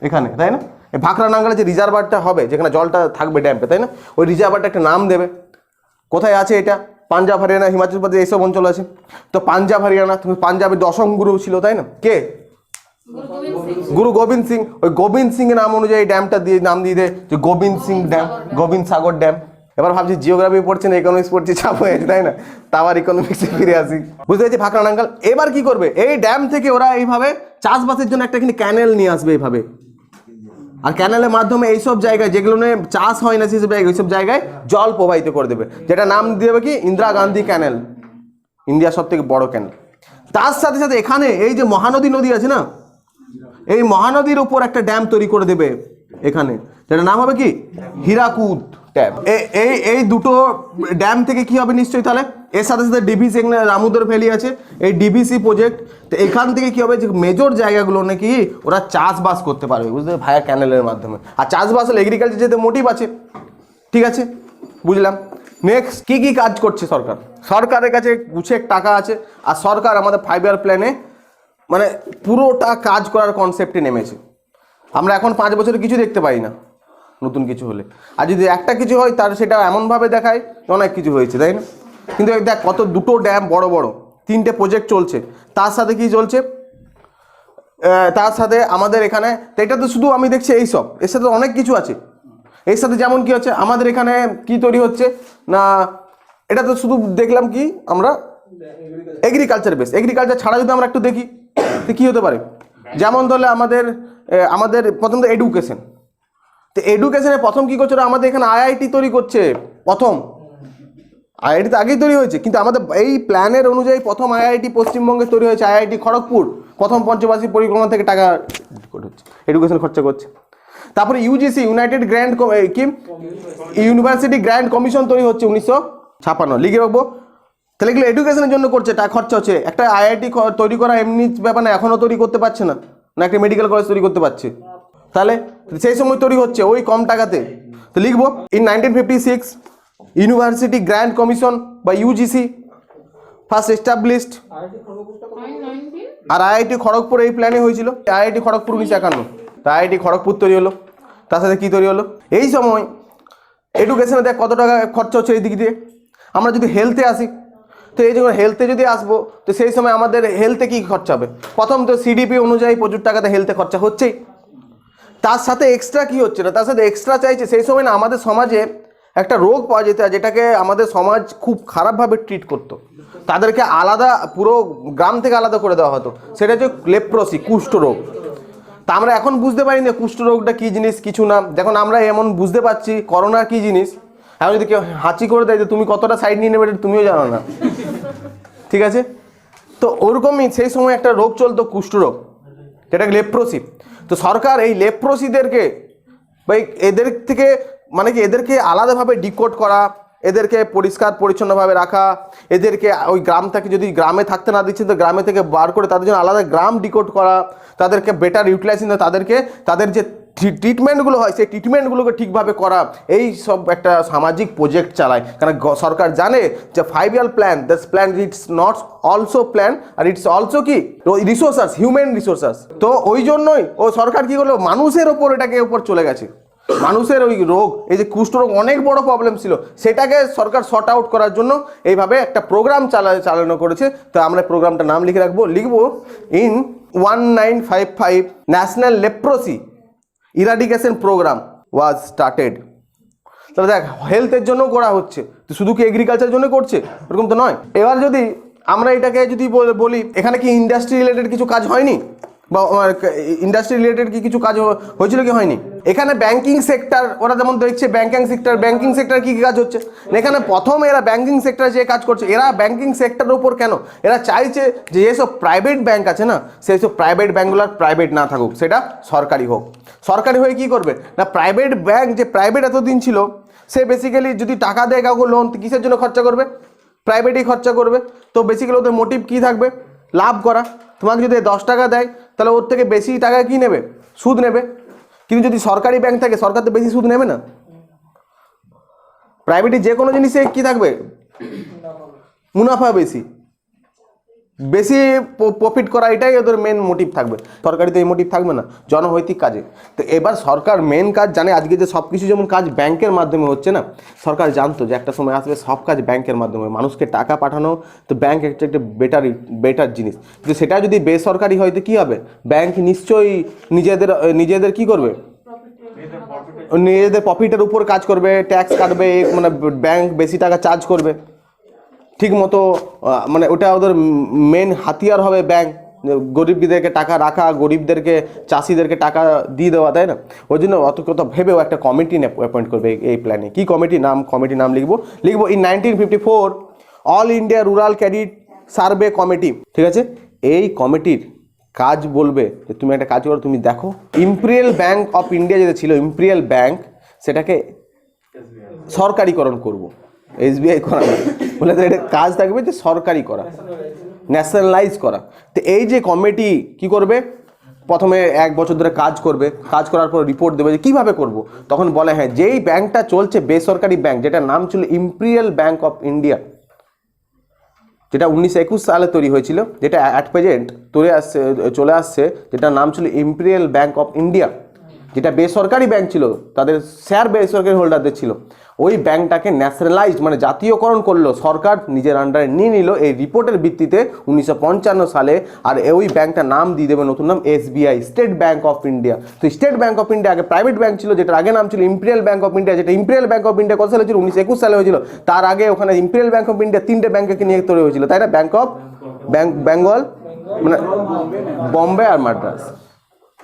[SPEAKER 1] এখানে, তাই না? এই ভাকরা নাঙ্গালে যে রিজার্ভারটা হবে যেখানে জলটা থাকবে ড্যামে, তাই না? ওই রিজার্ভারটা একটা নাম দেবে। কোথায় আছে এটা? পাঞ্জাব হরিয়ানা হিমাচল প্রদেশ এইসব অঞ্চল আছে। তো পাঞ্জাব হরিয়ানা, তুমি পাঞ্জাবের দশম গুরু ছিল, তাই না? কে? গুরু গোবিন্দ সিং। ওই গোবিন্দ সিং এর নাম অনুযায়ী ড্যামটা দিয়ে নাম দিয়ে দেয় যে গোবিন্দ সিং ড্যাম, গোবিন্দ সাগর ড্যাম। এবার ভাবছি জিওগ্রাফি পড়ছেন, ইকোনমিক্স পড়ছি, চাপ হয়েছে, তাই না? তা আবার ইকোনমিক্সে ফিরে আসি, বুঝতে পেরেছি? ভাকরা নাঙ্গাল এবার কি করবে? এই ড্যাম থেকে ওরা এইভাবে চাষবাসের জন্য একটা কিন্তু ক্যানেল নিয়ে আসবে এইভাবে, আর ক্যানেলের মাধ্যমে এইসব জায়গায় যেগুলো চাষ হয় না সেসব জায়গায় ওইসব জায়গায় জল প্রবাহিত করে দেবে, যেটা নাম দেবে কি ইন্দিরা গান্ধী ক্যানেল, ইন্ডিয়ার সব থেকে বড় ক্যানেল। তার সাথে সাথে এখানে এই যে মহানদী নদী আছে না, এই মহানদীর উপর একটা ড্যাম তৈরি করে দেবে এখানে, যেটা নাম হবে কি হীরাকুদ ড্যাম। এই দুটো ড্যাম থেকে কি হবে নিশ্চয়ই তাহলে এর সাথে সাথে ডিভিসি, এখানে দামোদর ভ্যালি আছে, এই ডিভিসি প্রজেক্ট। তো এখান থেকে কি হবে যে মেজর জায়গাগুলো নাকি ওরা চাষবাস করতে পারবে, বুঝতে ভায়া ক্যানেলের মাধ্যমে। আর চাষবাস হলে এগ্রিকালচার যেতে মোটিভ আছে, ঠিক আছে? বুঝলাম। নেক্সট কি কি কাজ করছে সরকার? সরকারের কাছে গুছেক টাকা আছে, আর সরকার আমাদের 5 ইয়ার প্ল্যানে মানে পুরোটা কাজ করার কনসেপ্টে নেমেছে। আমরা এখন 5 বছরে কিছু দেখতে পাই না নতুন কিছু হলে, আর যদি একটা কিছু হয় তার সেটা এমনভাবে দেখায় অনেক কিছু হয়েছে, তাই না? কিন্তু দেখ কত দুটো ড্যাম বড় বড়, 3টে প্রজেক্ট চলছে, তার সাথে কি চলছে, তার সাথে আমাদের এখানে, তো এটা তো শুধু আমি দেখছি এইসব, এর সাথে অনেক কিছু আছে। এর সাথে যেমন কি হচ্ছে আমাদের এখানে কি তৈরি হচ্ছে না, এটা তো শুধু দেখলাম কি আমরা এগ্রিকালচার বেস, এগ্রিকালচার ছাড়া যদি আমরা একটু দেখি তো কী হতে পারে, যেমন ধরলে আমাদের প্রথম তো এডুকেশন, তো এডুকেশনে প্রথম কী করছে, আমাদের এখানে আইআইটি তৈরি করছে প্রথম, আইআইটি তো আগেই তৈরি হয়েছে, কিন্তু আমাদের এই প্ল্যানের অনুযায়ী প্রথম আইআইটি পশ্চিমবঙ্গে তৈরি হয়েছে, আইআইটি খড়গপুর প্রথম পঞ্চবার্ষিক পরিকল্পনা থেকে টাকা হচ্ছে এডুকেশন খরচা করছে। তারপরে ইউজিসি ইউনাইটেড গ্র্যান্ড কি ইউনিভার্সিটি গ্র্যান্ড কমিশন তৈরি হচ্ছে 1956, লিখে রাখবো। তাহলে এগুলো এডুকেশনের জন্য করছে, টাকা খরচা হচ্ছে। একটা আইআইটি তৈরি করা এমনি ব্যাপার না, এখনও তৈরি করতে পারছে না, না একটা মেডিকেল কলেজ তৈরি করতে পারছে, তাহলে সেই সময় তৈরি হচ্ছে ওই কম টাকাতে। তো লিখবো ইন 1956 ইউনিভার্সিটি গ্র্যান্ড কমিশন বা ইউজিসি ফার্স্ট এস্টাবলিশড, আর আইআইটি খড়গপুর এই প্ল্যানে হয়েছিল, আইআইটি খড়গপুর 1951, তা আইআইটি খড়গপুর তৈরি হলো, তার সাথে কী তৈরি হলো, এই সময় এডুকেশনে দেখ কত টাকা খরচা হচ্ছে এই দিক দিয়ে। আমরা যদি হেলথে আসি, তো এই জন্য হেলথে যদি আসবো, তো সেই সময় আমাদের হেলথে কী খরচা হবে, প্রথম তো সিডিপি অনুযায়ী প্রচুর টাকাতে হেলথে খরচা হচ্ছেই, তার সাথে এক্সট্রা কী হচ্ছে না, তার সাথে এক্সট্রা চাইছে। সেই সময় না আমাদের সমাজে একটা রোগ পাওয়া যেত, যেটাকে আমাদের সমাজ খুব খারাপভাবে ট্রিট করতো, তাদেরকে আলাদা পুরো গ্রাম থেকে আলাদা করে দেওয়া হতো, সেটা হচ্ছে লেপ্রোসি, কুষ্ঠরোগ। তা আমরা এখন বুঝতে পারি না কুষ্ঠরোগটা কী জিনিস, কিছু না। যখন আমরা এমন বুঝতে পারছি করোনা কী জিনিস, এখন যদি কেউ হাঁচি করে দেয় যে তুমি কতটা সাইড নিয়ে নেবে তুমিও জানো না, ঠিক আছে। তো ওরকমই সেই সময় একটা রোগ চলতো কুষ্ঠরোগ, যেটাকে লেপ্রোসি। তো সরকার এই লেপ্রোসিদেরকে বা এদের থেকে মানে কি এদেরকে আলাদাভাবে ডিকোড করা, এদেরকে পরিষ্কার পরিচ্ছন্নভাবে রাখা, এদেরকে ওই গ্রাম থেকে যদি গ্রামে থাকতে না দিচ্ছে তো গ্রামে থেকে বার করে তাদের জন্য আলাদা গ্রাম ডিকোড করা, তাদেরকে বেটার ইউটিলাইজেশন, তাদেরকে তাদের যে ট্রিটমেন্টগুলো হয় সেই ট্রিটমেন্টগুলোকে ঠিকভাবে করা, এই সব একটা সামাজিক প্রজেক্ট চালায়। কারণ সরকার জানে যে 5 year plan, this plan it's not also plan, আর ইটস অলসো কি রিসোর্সেস, হিউম্যান রিসোর্সেস। তো ওই জন্যই ও সরকার কী করলো, মানুষের ওপর এটাকে ওপর চলে গেছে। মানুষের ওই রোগ, এই যে কুষ্ঠরোগ অনেক বড় প্রবলেম ছিল, সেটাকে সরকার শর্ট আউট করার জন্য এইভাবে একটা প্রোগ্রাম চালানো করেছে। তো আমরা প্রোগ্রামটার নাম লিখে রাখবো, লিখবো in 1955 national leprosy eradication programme was started. তাহলে দেখ হেলথের জন্য করা হচ্ছে, তো শুধু কি এগ্রিকালচারের জন্য করছে এরকম তো নয়। এবার যদি আমরা এটাকে যদি বলি, এখানে কি ইন্ডাস্ট্রি রিলেটেড কিছু কাজ হয়নি, বা ইন্ডাস্ট্রি রিলেটেড কি কিছু কাজ হয়েছিল কি হয়নি? এখানে ব্যাংকিং সেক্টর, ওরা যেমন দেখছে ব্যাংকিং সেক্টর কী কী কাজ হচ্ছে, এখানে প্রথম এরা ব্যাংকিং সেক্টরে যে কাজ করছে, এরা ব্যাংকিং সেক্টরের উপর কেন, এরা চাইছে যে যেসব প্রাইভেট ব্যাংক আছে না, সেই সব প্রাইভেট ব্যাংকগুলো প্রাইভেট না থাকুক, সেটা সরকারি হোক। সরকারি হয়ে কী করবে না, প্রাইভেট ব্যাংক যে প্রাইভেট এতদিন ছিল, সে বেসিক্যালি যদি টাকা দেয় কাউকে লোন, কিসের জন্য খরচা করবে, প্রাইভেটই খরচা করবে। তো বেসিক্যালি ওদের মোটিভ কী থাকবে, লাভ করা। তোমাকে যদি 10 টাকা দেয় তাহলে ওর থেকে বেশি টাকা কি নেবে, সুদ নেবে। কিন্তু যদি সরকারি ব্যাংক থাকে, সরকার তো বেশি সুদ নেবে না। প্রাইভেটে যে কোনো জিনিসে কি থাকবে, মুনাফা বেশি, বেশি প্রফিট করা, এটাই ওদের মেন মোটিভ থাকবে। সরকারিতে এই মোটিভ থাকবে না, জনহৈতিক কাজে। তো এবার সরকার মেন কাজ জানে, আজকে যে সব কিছু যেমন কাজ ব্যাংকের মাধ্যমে হচ্ছে না, সরকার জানতো যে একটা সময় আসবে সব কাজ ব্যাংকের মাধ্যমে, মানুষকে টাকা পাঠানো, তো ব্যাংক একটা বেটার জিনিস। কিন্তু সেটা যদি বেসরকারি হয় তো কী হবে, ব্যাংক নিশ্চয়ই নিজেদের কি করবে, নিজেদের প্রফিটের উপর কাজ করবে, ট্যাক্স কাটবে, মানে ব্যাংক বেশি টাকা চার্জ করবে ঠিক মতো, মানে ওটা ওদের মেন হাতিয়ার হবে ব্যাংক, গরিবদেরকে টাকা রাখা, গরিবদেরকে চাষিদেরকে টাকা দিয়ে দেওয়া, তাই না? ওই জন্য অত কথা ভেবেও একটা কমিটি অ্যাপয়েন্ট করবে এই প্ল্যানে। কি কমিটির নাম লিখবো in 1954 all India rural credit survey committee, ঠিক আছে। এই কমিটির কাজ বলবে যে তুমি একটা কাজ করো, তুমি দেখো ইম্পেরিয়াল ব্যাংক অফ ইন্ডিয়া যেটা ছিল, ইম্পেরিয়াল ব্যাংক, সেটাকে সরকারিকরণ করব, এসবিআই করা না, বলে তো এটা কাজ থাকবে যে সরকারি করা, ন্যাশনালাইজ করা। তো এই যে কমিটি কি করবে, প্রথমে 1 বছর ধরে কাজ করবে, কাজ করার পর রিপোর্ট দেবে যে কীভাবে করব। তখন বলে হ্যাঁ, যেই ব্যাংকটা চলছে বেসরকারি ব্যাংক, যেটার নাম ছিল ইম্পেরিয়াল ব্যাংক অফ ইন্ডিয়া, যেটা 1921 সালে তৈরি হয়েছিল, যেটা অ্যাট প্রেজেন্ট চলে আসছে, যেটার নাম ছিল ইম্পেরিয়াল ব্যাংক অফ ইন্ডিয়া, যেটা বেসরকারি ব্যাংক ছিল, তাদের শেয়ার বেসরকারি হোল্ডারদের ছিল, ওই ব্যাংকটাকে ন্যাশনালাইজ মানে জাতীয়করণ করলো সরকার, নিজের আন্ডারে নিয়ে নিল এই রিপোর্টের ভিত্তিতে 1955 সালে। আর ওই ব্যাংকটার নাম দিয়ে দেবে নতুন নাম SBI, state bank of India. তো স্টেট ব্যাংক অফ ইন্ডিয়া আগে প্রাইভেট ব্যাংক ছিল, যেটার আগে নাম ছিল ইম্পেরিয়াল ব্যাংক অফ ইন্ডিয়া, যেটা ইম্পেরিয়াল ব্যাংক অফ ইন্ডিয়া কত সালে ছিল? 1921 সালে হয়েছিল। তার আগে ওখানে ইম্পেরিয়াল ব্যাংক অফ ইন্ডিয়া 3টে ব্যাংককে নিয়ে তৈরি হয়েছিল, তাই না? বেঙ্গল মানে বম্বে আর মাদ্রাস,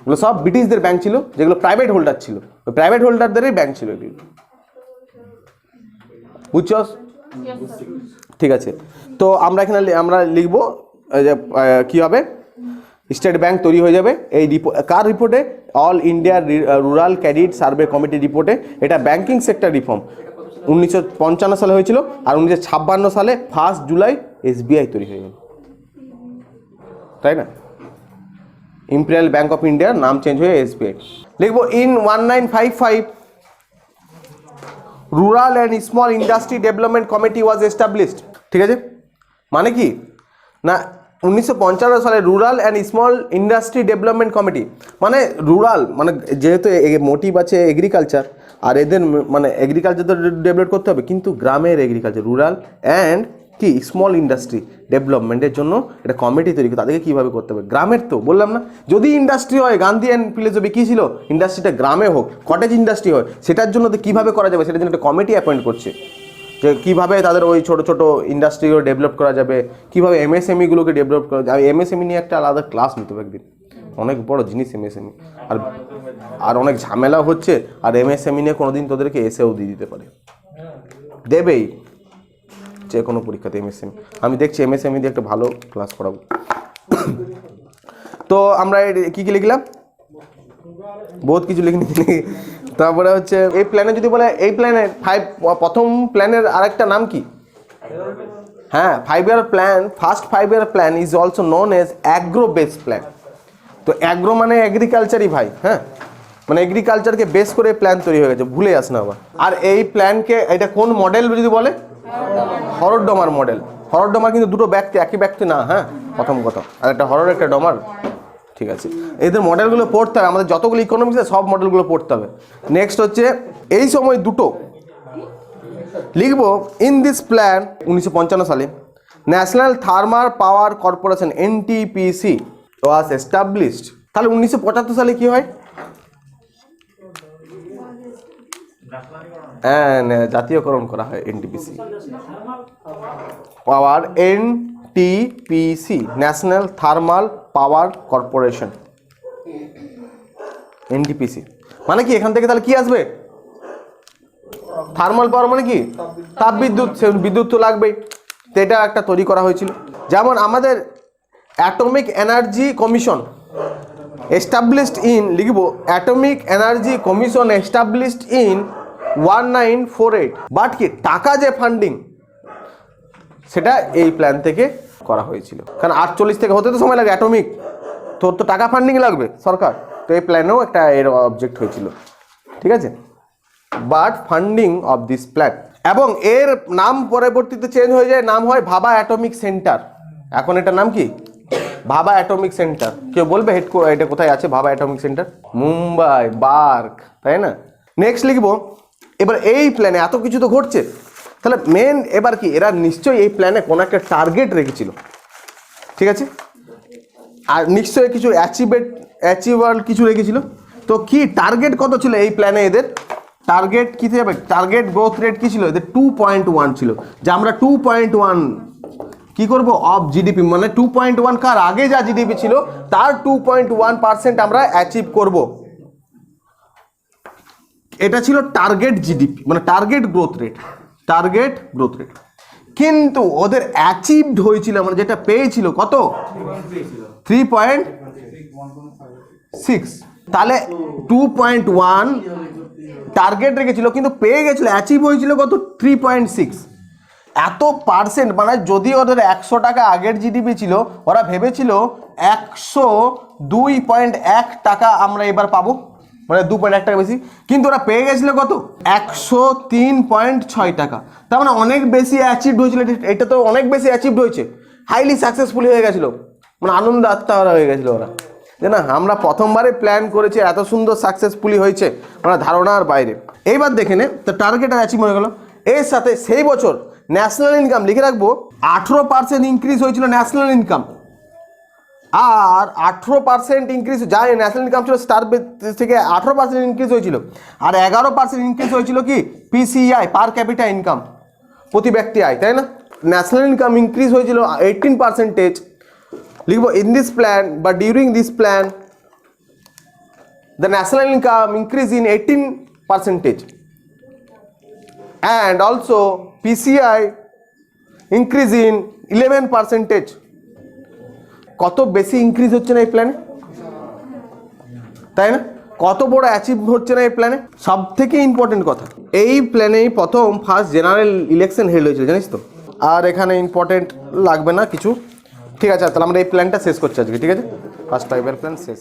[SPEAKER 1] এগুলো সব ব্রিটিশদের ব্যাংক ছিল, যেগুলো প্রাইভেট হোল্ডার ছিল। ওই প্রাইভেট হোল্ডারদেরই ব্যাংক ছিল এগুলো, বুঝছো? ঠিক আছে, তো আমরা এখানে আমরা লিখবো যে কী হবে, স্টেট ব্যাংক তৈরি হয়ে যাবে এই কার রিপোর্টে? All India rural credit survey committee রিপোর্টে। এটা ব্যাংকিং সেক্টর রিফর্ম 1955 সালে হয়েছিল, আর 1956 সালে 1 জুলাই SBI তৈরি হয়ে গেল, তাই না? ইম্পেরিয়াল ব্যাংক অফ ইন্ডিয়ার নাম চেঞ্জ হয়ে SBI লিখবো। In 1955 rural and small industry development committee was established. ঠিক আছে, মানে কি না 1955 সালে rural and small industry development committee, মানে রুরাল মানে যেহেতু মোটিভ আছে এগ্রিকালচার, আর এদের মানে এগ্রিকালচার তো ডেভেলপ করতে হবে, কিন্তু গ্রামের এগ্রিকালচার রুরাল অ্যান্ড কি স্মল ইন্ডাস্ট্রি ডেভেলপমেন্টের জন্য এটা কমিটি তৈরি করে তাদেরকে কীভাবে করতে হবে। গ্রামের তো বললাম না, যদি ইন্ডাস্ট্রি হয় গান্ধী অ্যান্ড ফিলোসফি কী ছিল, ইন্ডাস্ট্রিটা গ্রামে হোক, কটেজ ইন্ডাস্ট্রি হয়, সেটার জন্য তো কীভাবে করা যাবে সেটার জন্য একটা কমিটি অ্যাপয়েন্ট করছে, যে কীভাবে তাদের ওই ছোটো ছোটো ইন্ডাস্ট্রিগুলো ডেভেলপ করা যাবে, কীভাবে MSMEগুলোকে ডেভেলপ করা যাবে। MSME নিয়ে একটা আলাদা ক্লাস নিতে হবে একদিন, অনেক বড় জিনিস MSME, আর অনেক ঝামেলাও হচ্ছে। আর MSME নিয়ে কোনোদিন তোদেরকে এসেও দিয়ে দিতে পারে, দেবেই যে কোনো পরীক্ষাতে MSME। আমি দেখছি MSME দিয়ে একটা ভালো ক্লাস করাবো। তো আমরা কী কী লিখলাম? বহুত কিছু লিখিনি। তারপরে হচ্ছে এই প্ল্যানে যদি বলে, এই প্ল্যানে প্রথম প্ল্যানের আরেকটা নাম কি? হ্যাঁ, 5 year plan, first 5 year plan is also known as agro based plan. তো অ্যাগ্রো মানে এগ্রিকালচারই ভাই, হ্যাঁ, মানে এগ্রিকালচারকে বেস করে প্ল্যান তৈরি হয়ে গেছে, ভুলে যাস না আবার। আর এই প্ল্যানকে, এটা কোন মডেল যদি বলে? হরর-ডমার মডেল। হরর-ডমার কিন্তু দুটো ব্যক্তি, একই ব্যক্তি না, হ্যাঁ, প্রথম কথা। আর একটা হরর, একটা ডমার, ঠিক আছে। এদের মডেলগুলো পড়তে হবে, আমাদের যতগুলো ইকোনমিক্স আছে সব মডেলগুলো পড়তে হবে। নেক্সট হচ্ছে এই সময় দুটো লিখবো। ইন দিস প্ল্যান 1955 সালে national thermal power corporation NTPC was established. তাহলে 1975 সালে কি হয়? জাতীয়করণ করা হয় NTPC পাওয়ার, NTPC national thermal power corporation NTPC মানে কি? এখান থেকে তাহলে কি আসবে? থার্মাল পাওয়ার মানে কি? তাপবিদ্যুৎ, বিদ্যুৎ তো লাগবেই। তো এটা একটা তৈরি করা হয়েছিল। যেমন আমাদের atomic energy commission established in, লিখব atomic energy commission established in 1948। But কি টাকা যে ফান্ডিং, সেটা এই প্ল্যান থেকে করা হয়েছিল। কারণ 48 থেকে হতে তো সময় লাগে, অ্যাটমিক তোর তো টাকা ফান্ডিং লাগবে সরকার, তো এই প্ল্যানেও একটা এর অবজেক্ট হয়েছিল, ঠিক আছে। But funding of this plan, এবং এর নাম পরবর্তীতে চেঞ্জ হয়ে যায়, নাম হয় ভাবা অ্যাটমিক সেন্টার। এখন এটার নাম কি? ভাবা অ্যাটমিক সেন্টার। কেউ বলবে এটা কোথায় আছে ভাবা অ্যাটমিক সেন্টার? মুম্বাই, বার্ক, তাই না? নেক্সট লিখবো, এবার এই প্ল্যানে এত কিছু তো ঘটছে, তাহলে মেন এবার কি, এরা নিশ্চয়ই এই প্ল্যানে কোনো একটা টার্গেট রেখেছিল, ঠিক আছে, আর নিশ্চয়ই কিছু অ্যাচিভার কিছু রেখেছিল। তো কি টার্গেট কত ছিল এই প্ল্যানে? এদের টার্গেট কী যাবে? টার্গেট গ্রোথ রেট কী ছিল এদের? 2.1 ছিল, যে আমরা 2.1 কি করব অফ জিডিপি, মানে 2.1 কার আগে যা জিডিপি ছিল তার 2.1% আমরা অ্যাচিভ করব। এটা ছিল টার্গেট জিডিপি, মানে target growth rate, target growth rate. কিন্তু ওদের অ্যাচিভড হয়েছিল, মানে যেটা পেয়েছিল কত? 3.6। তাহলে 2.1 টার্গেট রেখেছিল, কিন্তু পেয়ে গেছিল, অ্যাচিভ হয়েছিল কত? 3.6। এত পার্সেন্ট, মানে যদি ওদের 100 টাকা আগের জিডিপি ছিল, ওরা ভেবেছিল 102.1 টাকা আমরা এবার পাবো, মানে 2.1 টাকা বেশি, কিন্তু ওরা পেয়ে গেছিল কত? 103.6 টাকা। তার মানে অনেক বেশি অ্যাচিভড হয়েছিল, এটা তো অনেক বেশি অ্যাচিভড হয়েছে, হাইলি সাকসেসফুল হয়ে গেছিলো, মানে আনন্দ আত্মহারা হয়ে গেছিলো ওরা। যে না আমরা প্রথমবারে প্ল্যান করেছি, এত সুন্দর সাকসেসফুলি হয়েছে, আমরা ধারণার বাইরে। এইবার দেখে নে তো টার্গেট আর অ্যাচিভ হয়ে গেল। এর সাথে সেই বছর ন্যাশনাল ইনকাম লিখে রাখবো 18% ইনক্রিজ হয়েছিল ন্যাশনাল ইনকাম, আর 18% ইনক্রিজ, যা ন্যাশনাল ইনকাম ছিল স্টার থেকে 18% ইনক্রিজ হয়েছিল, আর 11% ইনক্রিজ হয়েছিল কি পিসিআই, পার ক্যাপিটা ইনকাম, প্রতি ব্যক্তি আয়, তাই না? ন্যাশনাল ইনকাম ইনক্রিজ হয়েছিল 18%। লিখবো ইন দিস প্ল্যান বা during this plan the national income increase in 18% and also PCI increase in 11%। কত বেশি ইনক্রিজ হচ্ছে না এই প্ল্যানে, তাই না? কত বড় অ্যাচিভ হচ্ছে না এই প্ল্যানে। সব থেকে ইম্পর্টেন্ট কথা, এই প্ল্যানেই প্রথম ফার্স্ট জেনারেল ইলেকশন হেল্ড হয়েছিল, জানিস তো? আর এখানে ইম্পর্টেন্ট লাগবে না কিছু, ঠিক আছে? তাহলে আমরা এই প্ল্যানটা শেষ করছি আজকে, ঠিক আছে? ফার্স্ট টাইপের প্ল্যান শেষ।